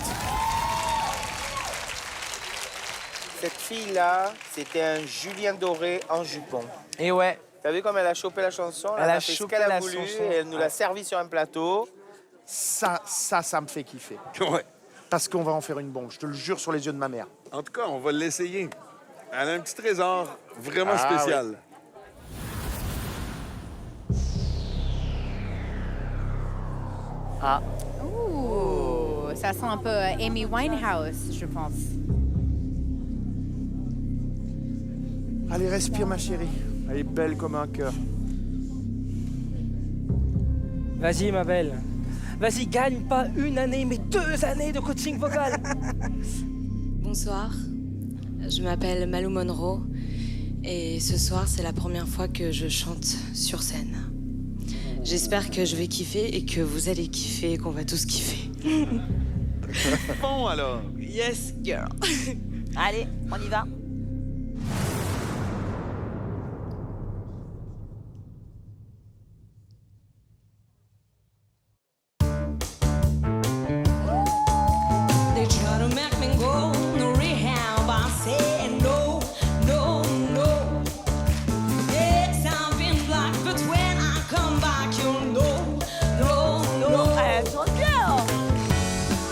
Cette fille-là, c'était un Julien Doré en jupon. Et ouais. T'as vu comme elle a chopé la chanson? Elle a fait chopé ce qu'elle a la voulu chanson. et elle nous l'a servi sur un plateau. Ça me fait kiffer. Ouais. parce qu'on va en faire une bombe. Je te le jure sur les yeux de ma mère. En tout cas, on va l'essayer. Elle a un petit trésor vraiment Ah, spécial. oui. Ah. Ouh, ça sent un peu Amy Winehouse, je pense. Allez, respire, ma chérie. Elle est belle comme un cœur. Vas-y, ma belle. Vas-y, gagne pas 1 année, mais 2 années de coaching vocal. Bonsoir, je m'appelle Malou Monroe et ce soir c'est la première fois que je chante sur scène. J'espère que je vais kiffer et que vous allez kiffer et qu'on va tous kiffer. Bon alors. Yes, girl. Allez, on y va. They try to make me go to rehab. I say no, no, no. Yes, I've been black, but when I come back, you'll know, no, no. Elle chante bien.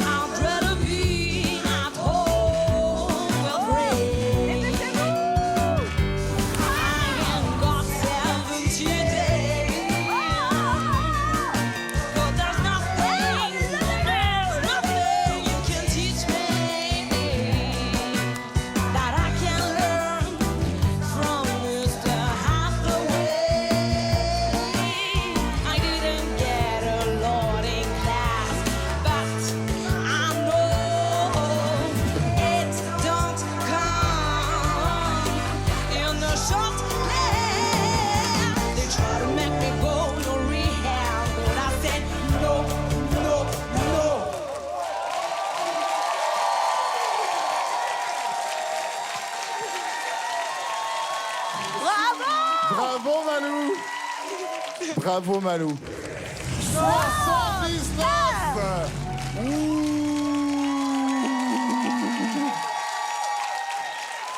I'd rather be at home with rain. I ain't got 70 days, but there's nothing you can teach me that I can learn from Mr. Hathaway. I didn't get a lot in class, but I know it don't come in a short plan. They try to make me go to rehab, but I said no, no, no. Bravo Malou. Bravo Malou. 79.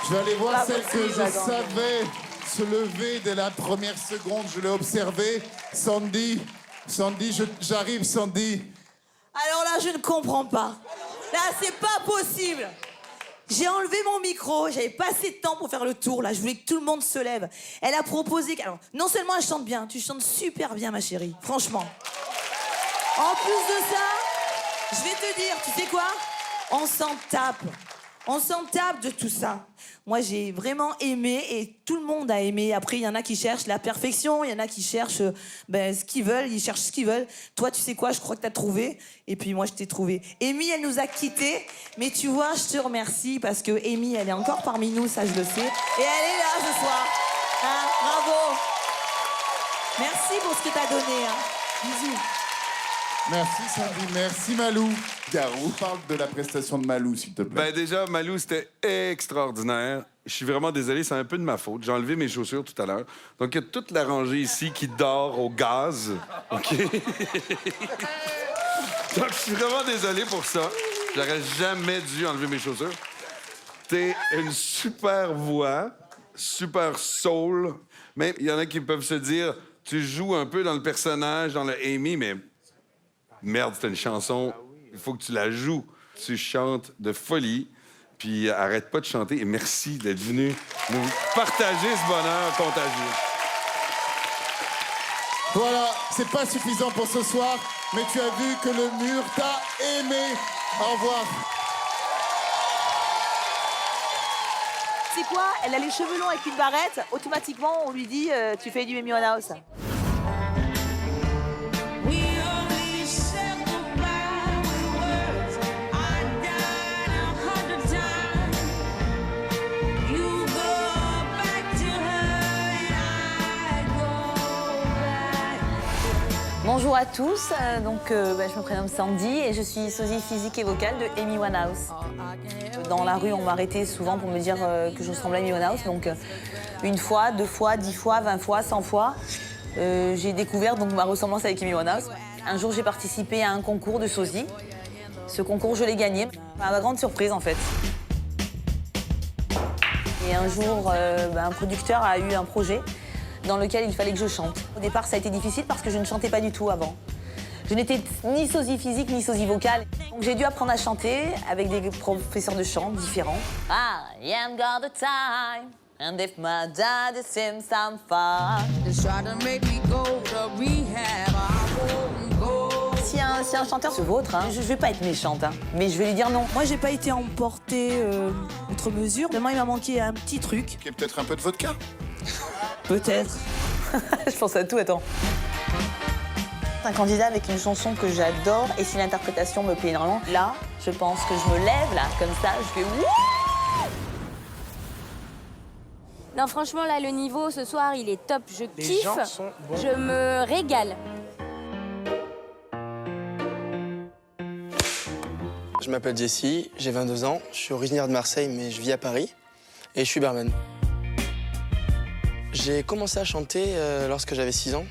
Je vais aller voir Bravo, celle que je Sylvain. savais se lever dès la première seconde. Je l'ai observée. Sandy. Sandy, j'arrive Sandy. Alors là, je ne comprends pas. Là, c'est pas possible. J'ai enlevé mon micro, j'avais pas assez de temps pour faire le tour, là. Je voulais que tout le monde se lève. Elle a proposé... Alors, non seulement elle chante bien, tu chantes super bien, ma chérie. Franchement. En plus de ça, je vais te dire, tu sais quoi? On s'en tape. On s'en tape de tout ça. Moi, j'ai vraiment aimé et tout le monde a aimé. Après, il y en a qui cherchent la perfection, il y en a qui cherchent ce qu'ils veulent, ils cherchent ce qu'ils veulent. Toi, tu sais quoi, je crois que t'as trouvé. Et puis moi, je t'ai trouvé. Amy, elle nous a quittés. Mais tu vois, je te remercie parce que Amy, elle est encore parmi nous, ça je le sais. Et elle est là ce soir. Hein, bravo. Merci pour ce que t'as donné. Hein. Bisous. Merci Sandy, merci Malou. Garou, parle de la prestation de Malou, s'il te plaît. Ben déjà, Malou, c'était extraordinaire. Je suis vraiment désolé, c'est un peu de ma faute. J'ai enlevé mes chaussures tout à l'heure. Donc, il y a toute la rangée ici qui dort au gaz. OK? Donc, je suis vraiment désolé pour ça. J'aurais jamais dû enlever mes chaussures. T'es une super voix, super soul. Mais il y en a qui peuvent se dire, tu joues un peu dans le personnage, dans le Amy, mais merde, c'est une chanson. Il faut que tu la joues. Tu chantes de folie. Puis arrête pas de chanter. Et merci d'être venu nous partager ce bonheur contagieux. Voilà, c'est pas suffisant pour ce soir, mais tu as vu que le mur t'a aimé. Au revoir. C'est quoi? Elle a les cheveux longs avec une barrette. Automatiquement, on lui dit tu fais du Amy Winehouse. Bonjour à tous, je me prénomme Sandy et je suis sosie physique et vocale de Amy Winehouse. Dans la rue, on m'arrêtait souvent pour me dire que je ressemblais à Amy Winehouse. Donc, une fois, 2 fois, 10 fois, 20 fois, 100 fois, j'ai découvert donc, ma ressemblance avec Amy Winehouse. Un jour, j'ai participé à un concours de sosie. Ce concours, je l'ai gagné. À ma grande surprise, en fait. Et un jour, un producteur a eu un projet dans lequel il fallait que je chante. Au départ, ça a été difficile parce que je ne chantais pas du tout avant. Je n'étais ni sosie physique ni sosie vocale. Donc j'ai dû apprendre à chanter avec des professeurs de chant différents. I am got the time, and if my daddy seems I'm fine. Si un chanteur se vautre, je vais pas être méchante, mais je vais lui dire non. Moi, j'ai pas été emportée outre mesure. Vraiment, il m'a manqué un petit truc. Qui est peut-être un peu de vodka. Peut-être. Je pense à tout, attends. Un candidat avec une chanson que j'adore et si l'interprétation me plaît énormément, là, je pense que je me lève, là, comme ça, je fais wouh. Non, franchement, là, le niveau ce soir, il est top. Je Les kiffe. gens sont bons. Je me régale. Je m'appelle Jessie, j'ai 22 ans, je suis originaire de Marseille mais je vis à Paris et je suis barman. J'ai commencé à chanter lorsque j'avais 6 ans,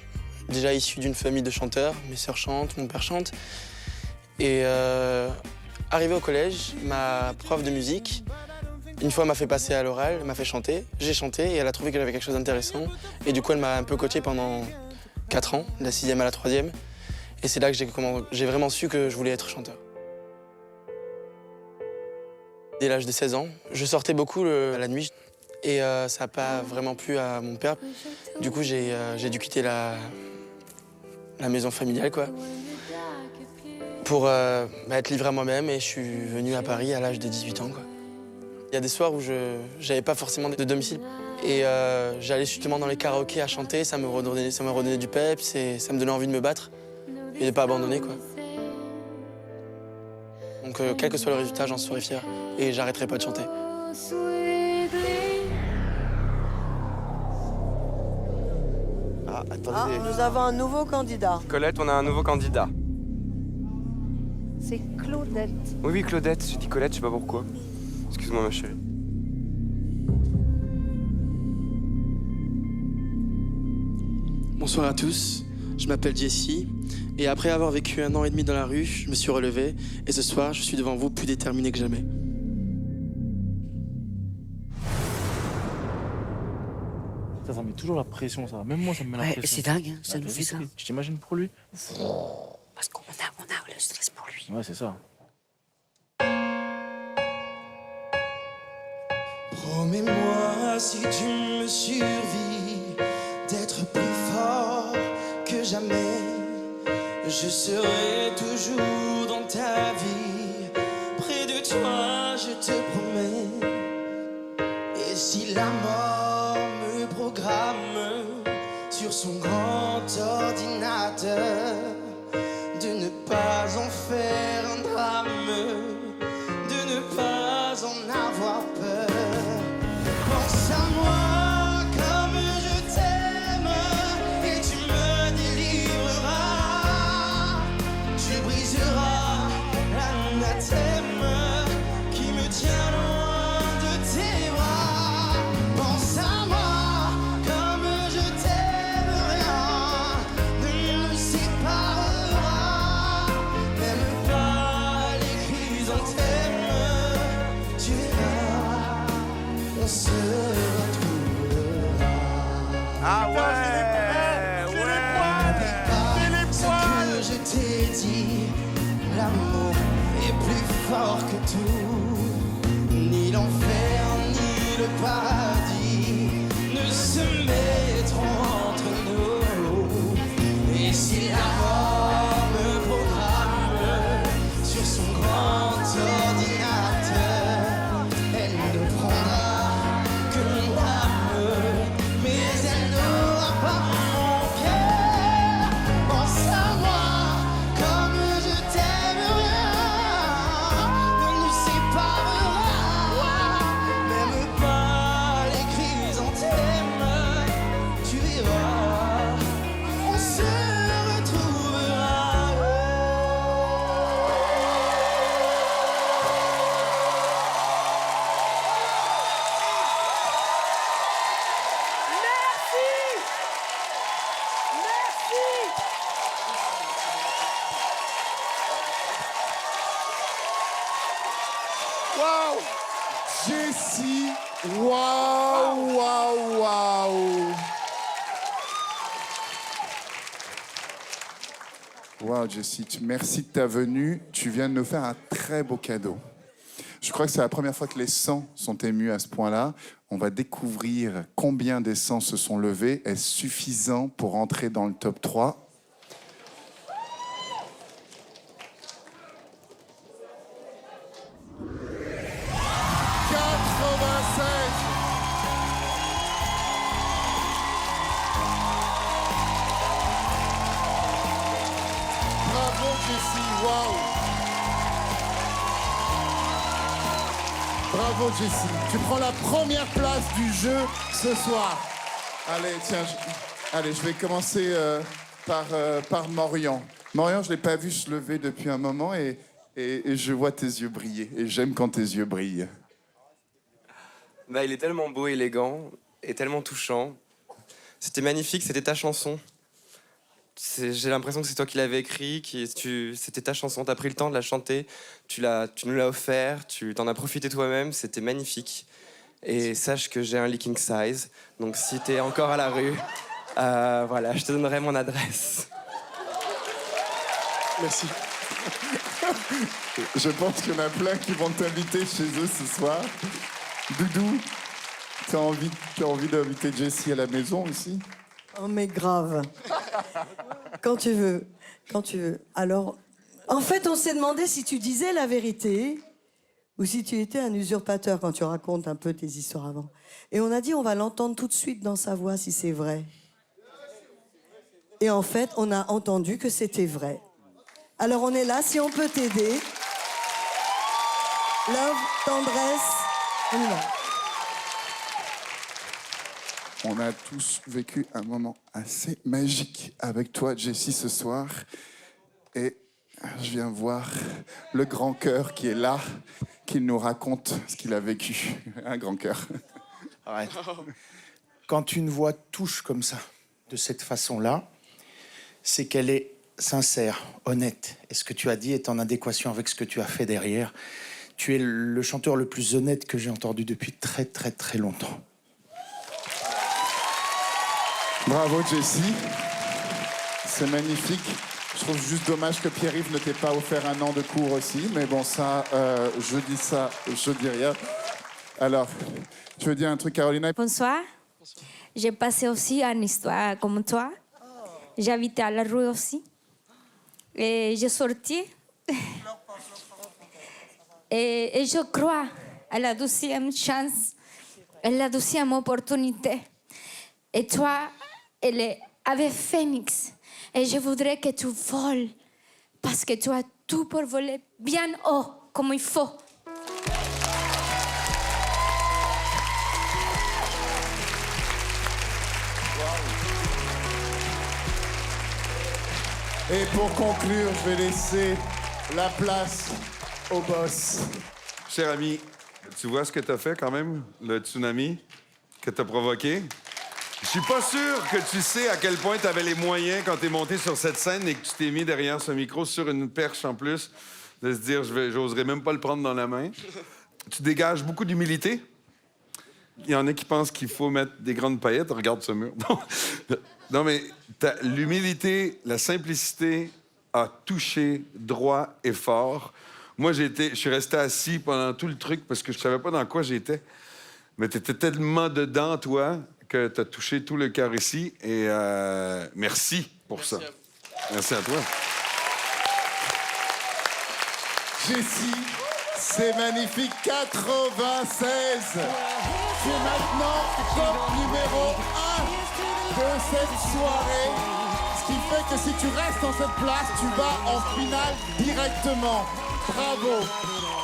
déjà issu d'une famille de chanteurs, mes sœurs chantent, mon père chante. Et arrivé au collège, ma prof de musique, une fois m'a fait passer à l'oral, m'a fait chanter, j'ai chanté et elle a trouvé que j'avais quelque chose d'intéressant. Et du coup elle m'a un peu coaché pendant 4 ans, de la 6e à la 3e. Et c'est là que j'ai vraiment su que je voulais être chanteur. Dès l'âge de 16 ans, je sortais beaucoup la nuit et ça n'a pas vraiment plu à mon père. Du coup, j'ai dû quitter la maison familiale quoi, pour être livré à moi-même et je suis venu à Paris à l'âge de 18 ans. Quoi. Il y a des soirs où je n'avais pas forcément de domicile et j'allais justement dans les karaokés à chanter, ça me redonnait du peps et ça me donnait envie de me battre et de ne pas abandonner. Quoi. Donc, quel que soit le résultat, j'en serai fier et j'arrêterai pas de chanter. Ah, attendez. Nous avons un nouveau candidat. Colette, on a un nouveau candidat. C'est Claudette. Oui, Claudette. J'ai dit Colette, je sais pas pourquoi. Excuse-moi, ma chérie. Bonsoir à tous, je m'appelle Jessie et après avoir vécu 1 an et demi dans la rue, je me suis relevé et ce soir, je suis devant vous plus déterminé que jamais. Ça met toujours la pression, ça. Même moi, ça me met la Ouais, pression. c'est dingue, hein, ça nous fait ça. Je t'imagine pour lui. Parce qu'on a le stress pour lui. Ouais, c'est ça. Promets-moi si tu me survis d'être plus fort que jamais. Je serai toujours dans ta vie. Près de toi, je te promets. Et si la mort me programme sur son grand ordinateur, de ne pas en faire un drame, de ne pas en avoir peur. Pense à moi comme je t'aime et tu me délivreras. Tu briseras l'anathème qui me tient loin de tes bras. Pense à moi comme je t'aime, rien ne nous séparera. Même pas les chrysanthèmes, tu verras, on se retrouvera. Ah ouais, Ce que je t'ai dit, l'amour est plus fort que tout. Ni l'enfer, ni le paradis ne se mettront entre nous. Et si la mort me programme sur son grand ordinateur, elle ne prendra que mon âme, mais elle n'aura pas mon cœur. Pense à moi comme je t'aime, rien ne nous séparera. Même pas les chrysanthèmes, tu verras, on se retrouvera. Waouh Jessie, waouh, waouh, waouh. Wow, Jessie, merci de ta venue. Tu viens de nous faire un très beau cadeau. Je crois que c'est la première fois que les 100 sont émus à ce point-là. On va découvrir combien des 100 se sont levés. Est-ce suffisant pour entrer dans le top 3? Bravo Jessie, waouh! Bravo Jessie, tu prends la première place du jeu ce soir. Allez, tiens, je vais commencer par Morian. Morian, je ne l'ai pas vu se lever depuis un moment et je vois tes yeux briller. Et j'aime quand tes yeux brillent. Bah, il est tellement beau, élégant et tellement touchant. C'était magnifique, c'était ta chanson. J'ai l'impression que c'est toi qui l'avais écrit, c'était ta chanson, t'as pris le temps de la chanter, tu nous l'as offert, tu t'en as profité toi-même, c'était magnifique. Et sache que j'ai un leaking size, donc si t'es encore à la rue, voilà, je te donnerai mon adresse. Merci. Je pense qu'il y en a plein qui vont t'inviter chez eux ce soir. Doudou, t'as envie d'inviter Jessie à la maison aussi? Oh mais grave. Quand tu veux. Alors, en fait, on s'est demandé si tu disais la vérité ou si tu étais un usurpateur quand tu racontes un peu tes histoires avant. Et on a dit on va l'entendre tout de suite dans sa voix si c'est vrai. Et en fait, on a entendu que c'était vrai. Alors on est là, si on peut t'aider. Love, tendresse, on y va. On a tous vécu un moment assez magique avec toi, Jessie, ce soir. Et je viens voir le grand cœur qui est là, qui nous raconte ce qu'il a vécu. Un grand cœur. Arrête. Quand une voix touche comme ça, de cette façon-là, c'est qu'elle est sincère, honnête. Et ce que tu as dit est en adéquation avec ce que tu as fait derrière. Tu es le chanteur le plus honnête que j'ai entendu depuis très, très, très longtemps. Bravo, Jessie. C'est magnifique. Je trouve juste dommage que Pierre-Yves ne t'ait pas offert un an de cours aussi. Mais bon, ça, je dis rien. Alors, tu veux dire un truc, Carolina? Bonsoir. J'ai passé aussi une histoire comme toi. J'habitais à la rue aussi. Et j'ai sorti. Et je crois à la deuxième chance, à la deuxième opportunité. Et toi, elle est avec Phoenix. Et je voudrais que tu voles. Parce que tu as tout pour voler bien haut, comme il faut. Et pour conclure, je vais laisser la place au boss. Cher ami, tu vois ce que t'as fait quand même, le tsunami que t'as provoqué? Je suis pas sûr que tu sais à quel point t'avais les moyens quand t'es monté sur cette scène et que tu t'es mis derrière ce micro sur une perche en plus, de se dire, j'oserais même pas le prendre dans la main. Tu dégages beaucoup d'humilité. Il y en a qui pensent qu'il faut mettre des grandes paillettes. Regarde ce mur. Non, mais l'humilité, la simplicité a touché droit et fort. Moi, je suis resté assis pendant tout le truc parce que je savais pas dans quoi j'étais. Mais t'étais tellement dedans, toi, que t'as touché tout le cœur ici. Et merci pour ça. Merci à toi. Jessie, c'est magnifique. 96. Tu es maintenant top numéro 1 de cette soirée. Ce qui fait que si tu restes en cette place, tu vas en finale directement. Bravo.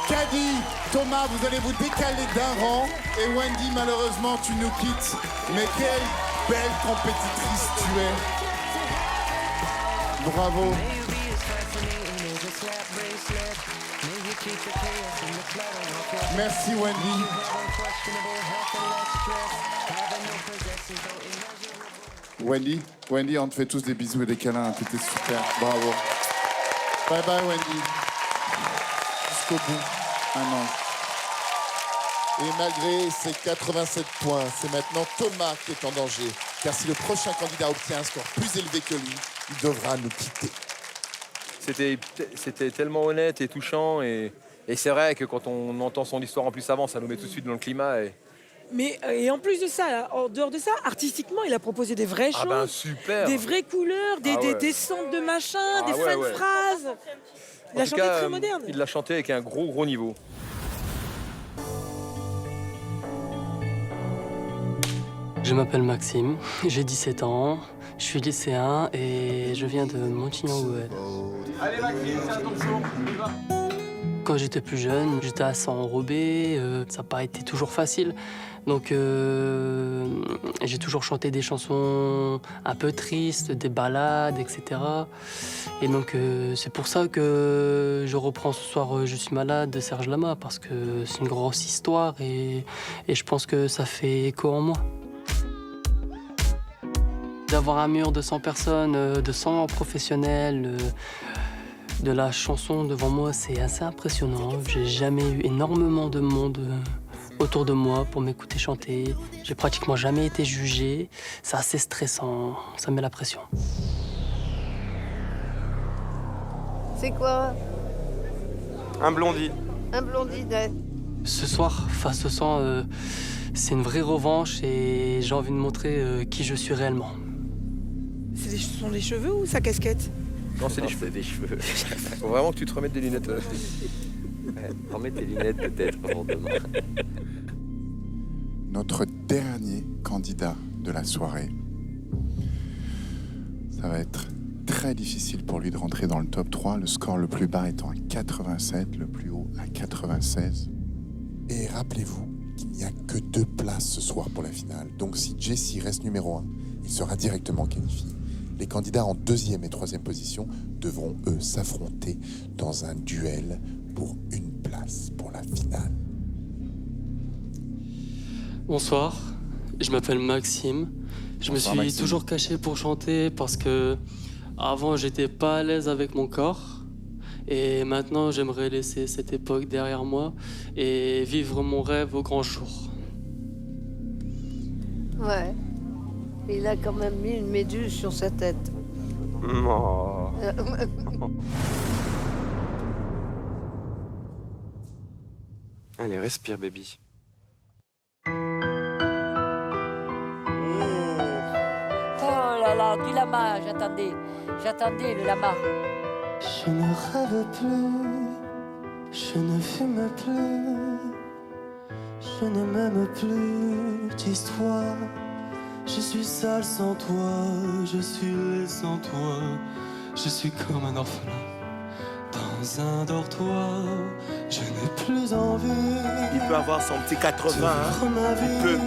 Caddy, Thomas, vous allez vous décaler d'un rang. Et Wendy, malheureusement, tu nous quittes. Mais quelle belle compétitrice tu es. Bravo. Merci, Wendy. Wendy, on te fait tous des bisous et des câlins. T'étais super. Bravo. Bye bye, Wendy. Jusqu'au bout. Un an. Et malgré ses 87 points, c'est maintenant Thomas qui est en danger. Car si le prochain candidat obtient un score plus élevé que lui, il devra nous quitter. c'était tellement honnête et touchant. Et c'est vrai que quand on entend son histoire en plus avant, ça nous met tout de suite dans le climat. Mais et en plus de ça, là, en dehors de ça, artistiquement, il a proposé des vraies choses, ben super. des vraies couleurs, des descentes de machin, des fins de phrases. Il a chanté très moderne. Il l'a chanté avec un gros niveau. Je m'appelle Maxime, j'ai 17 ans, je suis lycéen et je viens de Montignon-Gouel. Allez Maxime, c'est à ton tour, on y va. Quand j'étais plus jeune, j'étais assez enrobé, ça n'a pas été toujours facile. Donc j'ai toujours chanté des chansons un peu tristes, des ballades, etc. Et donc c'est pour ça que je reprends ce soir Je suis malade de Serge Lama, parce que c'est une grosse histoire et je pense que ça fait écho en moi. D'avoir un mur de 100 personnes, de 100 professionnels, de la chanson devant moi, c'est assez impressionnant. J'ai jamais eu énormément de monde autour de moi pour m'écouter chanter. J'ai pratiquement jamais été jugé. C'est assez stressant, ça met la pression. C'est quoi? Un blondie. Un blondinet. Ce soir, face au sang, c'est une vraie revanche et j'ai envie de montrer qui je suis réellement. Ce sont les cheveux ou sa casquette? Non, c'est des cheveux. Faut vraiment que tu te remettes des lunettes. Ouais, remets tes lunettes peut-être avant demain. Notre dernier candidat de la soirée. Ça va être très difficile pour lui de rentrer dans le top 3, le score le plus bas étant à 87, le plus haut à 96. Et rappelez-vous qu'il n'y a que 2 places ce soir pour la finale. Donc si Jesse reste numéro 1, il sera directement qualifié. Les candidats en 2e et 3e position devront, eux, s'affronter dans un duel pour une place pour la finale. Bonsoir, je m'appelle Maxime. Je me suis toujours caché pour chanter parce que avant j'étais pas à l'aise avec mon corps. Et maintenant j'aimerais laisser cette époque derrière moi et vivre mon rêve au grand jour. Ouais. Il a quand même mis une méduse sur sa tête. Non. Allez, respire, baby. Oh là là, du lama, j'attendais le lama. Je ne rêve plus, je ne fume plus, je n'ai même plus d'histoire. Je suis sale sans toi, je suis laid sans toi, je suis comme un orphelin dans un dortoir. Je n'ai plus envie. Il peut avoir son petit 80. Ma vie, Il peut.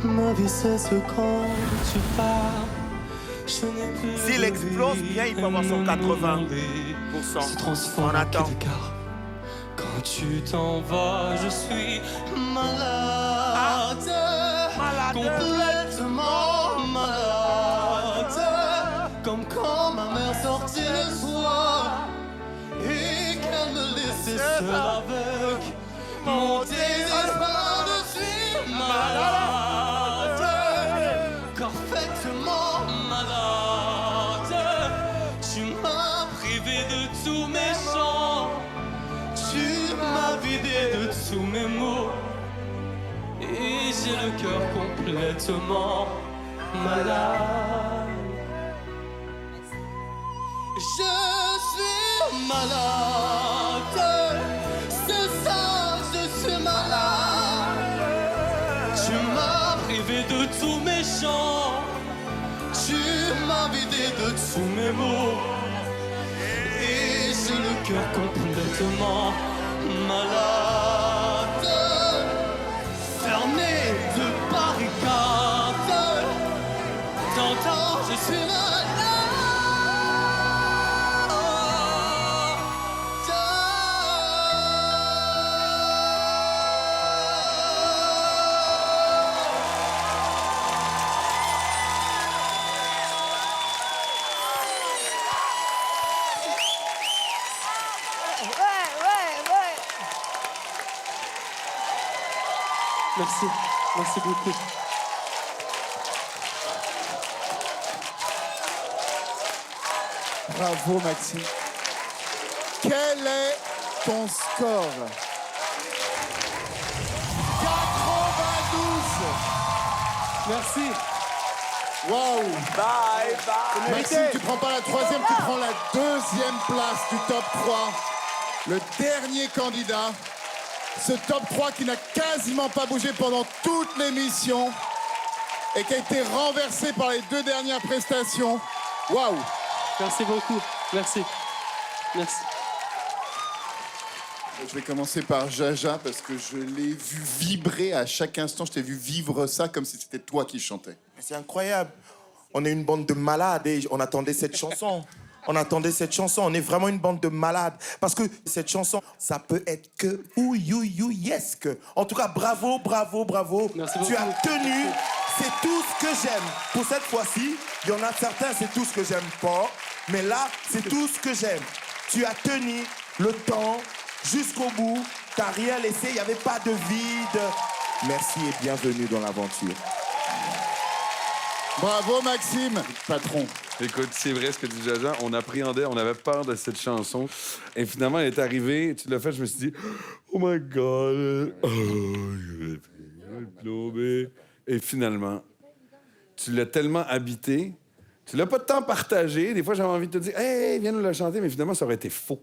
ma vie cesse quand tu pars. Je n'ai plus. S'il explose bien, il peut avoir son 80%. Se transforme On attend. Quand tu t'en vas, je suis malade. Complètement malade. Comme quand ma mère sortait le soir et qu'elle me laissait seule avec mon désespoir. Je suis malade, parfaitement malade. Tu m'as privé de tous mes chants, tu m'as vidé de tous mes mots. Et j'ai le cœur complètement malade. Je suis malade, c'est ça, je suis malade. Tu m'as privé de tous mes chants, tu m'as vidé de tous mes mots. Et j'ai le cœur complètement malade. Fermé de barricades, t'entends, je suis malade. Merci, merci beaucoup. Bravo, Maxime. Quel est ton score? 92. Merci. Waouh. Bye, bye. Maxime, tu prends pas la troisième, tu prends la deuxième place du top 3. Le dernier candidat. Ce top 3 qui n'a quasiment pas bougé pendant toute l'émission et qui a été renversé par les 2 dernières prestations. Waouh. Merci beaucoup. Merci. Merci. Je vais commencer par Jaja parce que je l'ai vu vibrer à chaque instant. Je t'ai vu vivre ça comme si c'était toi qui chantais. C'est incroyable. On est une bande de malades et on attendait cette chanson. On attendait cette chanson. On est vraiment une bande de malades. Parce que cette chanson, ça peut être que yes que. En tout cas, bravo, bravo, bravo. Merci tu as beaucoup. tenu. C'est tout ce que j'aime. Pour cette fois-ci, il y en a certains, c'est tout ce que j'aime pas. Mais là, c'est tout ce que j'aime. Tu as tenu le temps jusqu'au bout. T'as rien laissé. Il n'y avait pas de vide. Merci et bienvenue dans l'aventure. Bravo Maxime, patron. Écoute, c'est vrai ce que dit Jaja. On appréhendait, on avait peur de cette chanson. Et finalement, elle est arrivée. Tu l'as fait, je me suis dit, oh my God. Oh, je vais plomber. Et finalement, tu l'as tellement habité. Tu l'as pas tant partagé. Des fois, j'avais envie de te dire, hey, viens nous la chanter. Mais finalement, ça aurait été faux.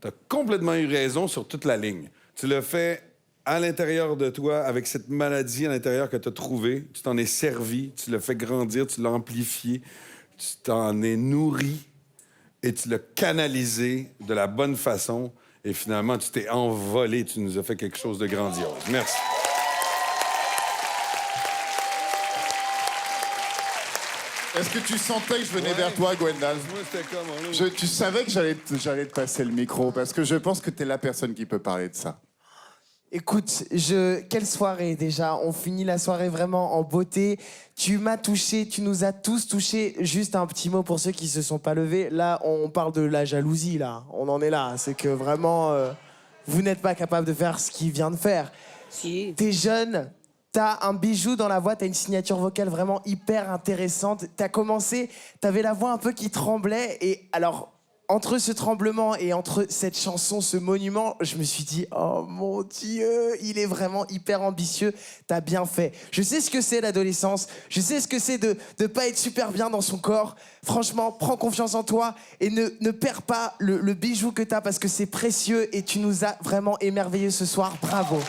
Tu as complètement eu raison sur toute la ligne. Tu l'as fait à l'intérieur de toi, avec cette maladie à l'intérieur que tu as trouvée. Tu t'en es servi, tu l'as fait grandir, tu l'as amplifié, tu t'en es nourri et tu l'as canalisé de la bonne façon. Et finalement, tu t'es envolé, tu nous as fait quelque chose de grandiose. Merci. Est-ce que tu sentais que je venais vers toi, Gwendal? Moi, c'était comme... Tu savais que j'allais te passer le micro parce que je pense que t'es la personne qui peut parler de ça. Écoute, quelle soirée déjà. On finit la soirée vraiment en beauté. Tu m'as touché, tu nous as tous touchés. Juste un petit mot pour ceux qui se sont pas levés. Là, on parle de la jalousie, là. On en est là. C'est que vraiment, vous n'êtes pas capable de faire ce qu'il vient de faire. Si. T'es jeune, t'as un bijou dans la voix, t'as une signature vocale vraiment hyper intéressante. T'as commencé, t'avais la voix un peu qui tremblait. Et alors... entre ce tremblement et entre cette chanson, ce monument, je me suis dit, oh mon Dieu, il est vraiment hyper ambitieux, t'as bien fait. Je sais ce que c'est l'adolescence, je sais ce que c'est de pas être super bien dans son corps. Franchement, prends confiance en toi et ne perds pas le bijou que t'as parce que c'est précieux et tu nous as vraiment émerveillés ce soir. Bravo.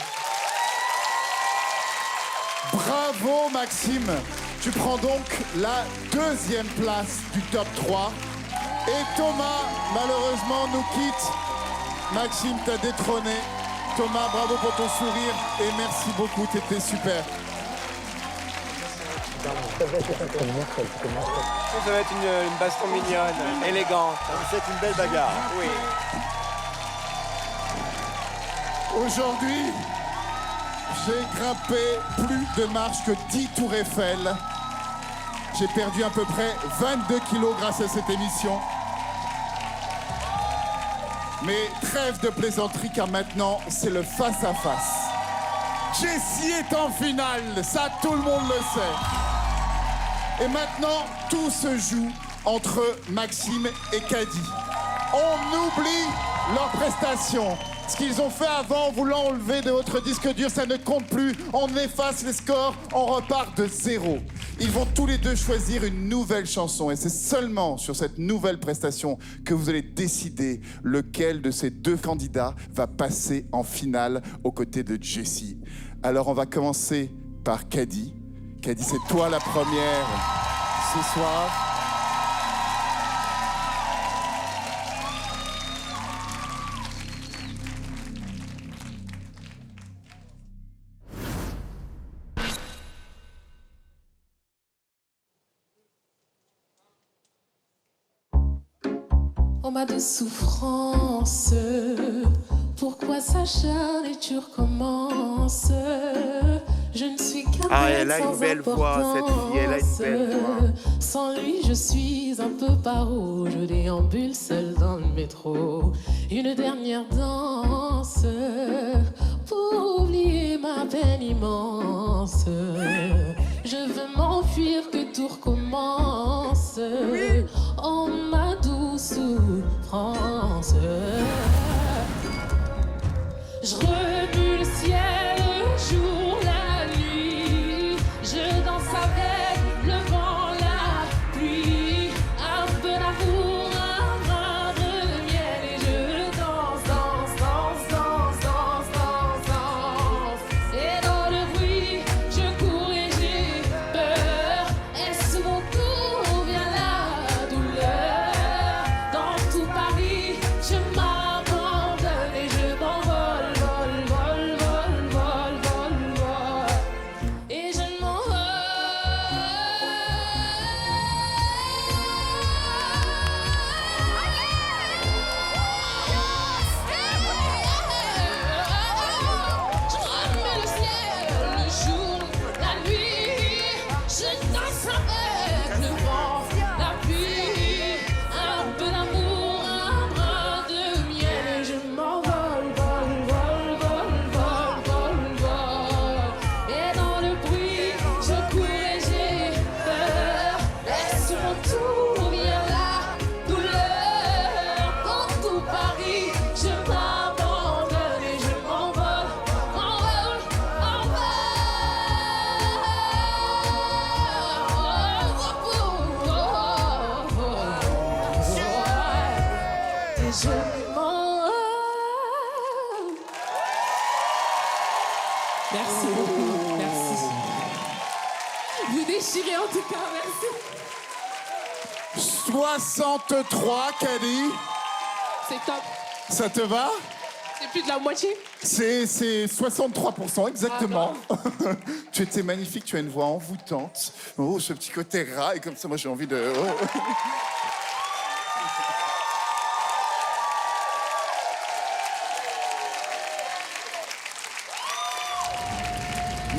Bravo Maxime. Tu prends donc la deuxième place du top 3. Et Thomas, malheureusement, nous quitte. Maxime t'a détrôné. Thomas, bravo pour ton sourire et merci beaucoup, t'étais super. Ça va être une baston mignonne, élégante. C'est une belle bagarre. Oui. Aujourd'hui, j'ai grimpé plus de marches que 10 tours Eiffel. J'ai perdu à peu près 22 kilos grâce à cette émission. Mais trêve de plaisanterie car maintenant, c'est le face-à-face. Jessie est en finale, ça tout le monde le sait. Et maintenant, tout se joue entre Maxime et Caddy. On oublie leurs prestations. Ce qu'ils ont fait avant en voulant enlever de votre disque dur, ça ne compte plus. On efface les scores, on repart de zéro. Ils vont tous les deux choisir une nouvelle chanson et c'est seulement sur cette nouvelle prestation que vous allez décider lequel de ces deux candidats va passer en finale aux côtés de Jessie. Alors on va commencer par Caddy. Caddy, c'est toi la première ce soir. Oh ma douce souffrance, pourquoi s'acharne et tu recommences? Je ne suis qu'un Ah, elle a une belle voix, cette fille, elle a une belle voix. Sans lui, je suis un peu paro. Je déambule seule dans le métro. Une dernière danse pour oublier ma peine immense. Je veux m'enfuir, que tout recommence. Oh ma douce France. Je remue le ciel, le jour, la nuit. Je danse avec le vent, la pluie. Un peu d'amour, un brin de miel. Et je danse, danse, danse, danse, danse, danse, danse. Et dans le bruit, je cours et j'ai peur. Est-ce mon tour ou bien la douleur? Dans tout Paris, je m'abandonne et je m'envole, vole, vole, vole, vole, vole, vole. Et je Je remets le ciel, le jour, la nuit. Je danse avec le vent, la pluie. Un peu d'amour, un brin de miel. Et je m'envole, vole, vole, vole, vole, vole, vole. Et dans le bruit, je cours et j'ai peur. Est-ce mon tour ou bien la douleur? Dans tout Paris, je m'abandonne et je m'envole, envole, envole. Et je m'envole. Merci beaucoup, merci. Vous déchirez en tout cas, merci. 63, Cali. C'est top. Ça te va? C'est plus de la moitié. C'est 63%, exactement. Tu étais magnifique, tu as une voix envoûtante. Oh, ce petit côté rat, et comme ça, moi, j'ai envie de... oh.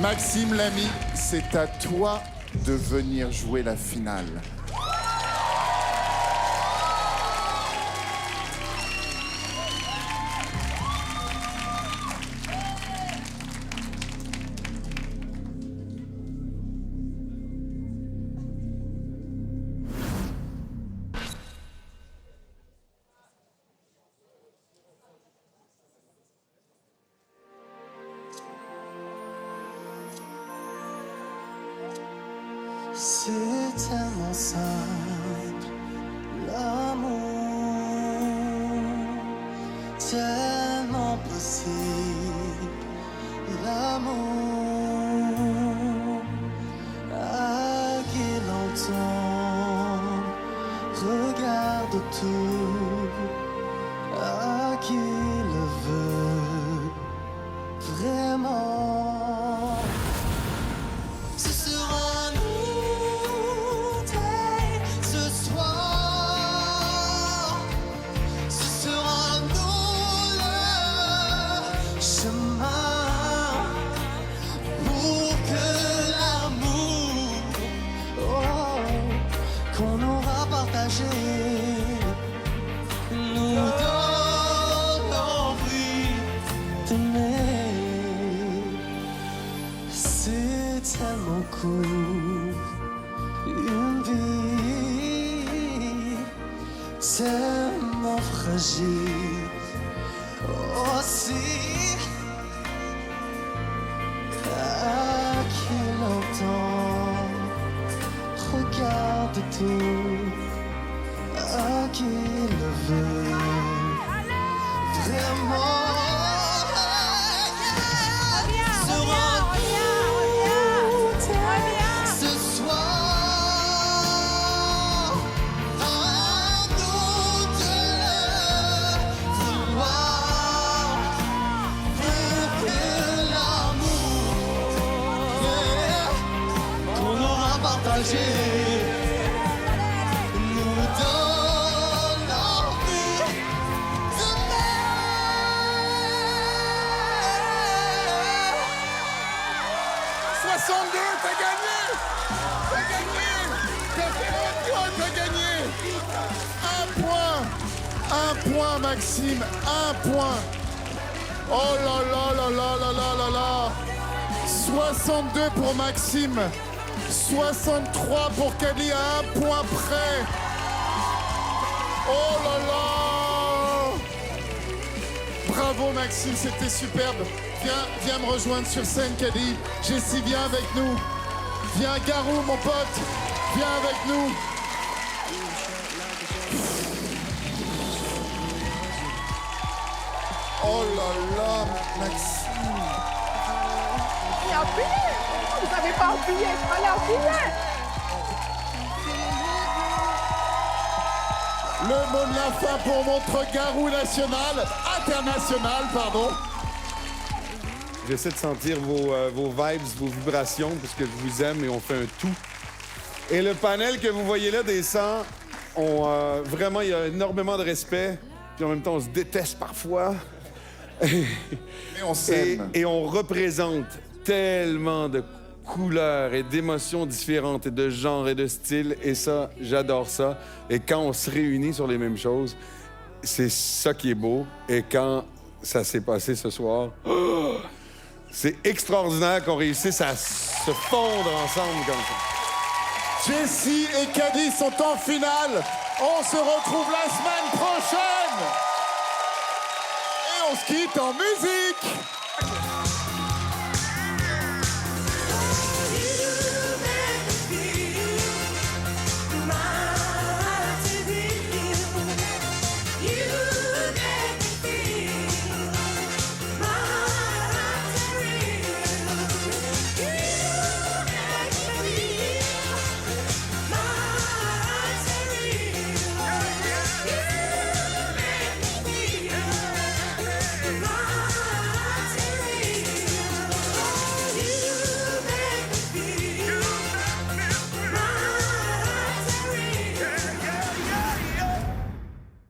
Maxime Lamy, c'est à toi de venir jouer la finale. C'est tellement simple, l'amour, tellement possible, l'amour, à qui l'entend, regarde tout, à qui le veut, vraiment. Ce sera nous dès ce soir. Ce sera nous le chemin pour que l'amour qu'on aura partagé nous donne envie d'aimer. C'est tellement court, une vie tellement fragile aussi. À qui l'entend, regarde tout, à qui le veut vraiment. Ce soir, à nous de vouloir pour que l'amour qu'on aura partagé nous donne envie de m'aimer. 62, t'as gagné! T'as gagné! T'as gagné! Un point, Maxime, un point. Oh là là là là là là là là. 62 pour Maxime, 63 pour Cali à un point près. Oh là là! Bravo Maxime, c'était superbe. Viens me rejoindre sur scène, Caddy. Jessie, viens avec nous. Viens Garou, mon pote. Viens avec nous. Oh là là, Maxime. Il a appuyé. Vous n'avez pas appuyé, il fallait appuyer. Le mot de la fin pour notre Garou international, pardon. J'essaie de sentir vos vibes, vos vibrations, parce que je vous aime et on fait un tout. Et le panel que vous voyez là des 100, vraiment, il y a énormément de respect. Puis en même temps, on se déteste parfois. Mais on s'aime. Et on représente tellement de couleurs et d'émotions différentes et de genres et de styles. Et ça, j'adore ça. Et quand on se réunit sur les mêmes choses, c'est ça qui est beau. Et quand ça s'est passé ce soir, c'est extraordinaire qu'on réussisse à se fondre ensemble comme ça. Jessie et Caddy sont en finale. On se retrouve la semaine prochaine. Et on se quitte en musique. You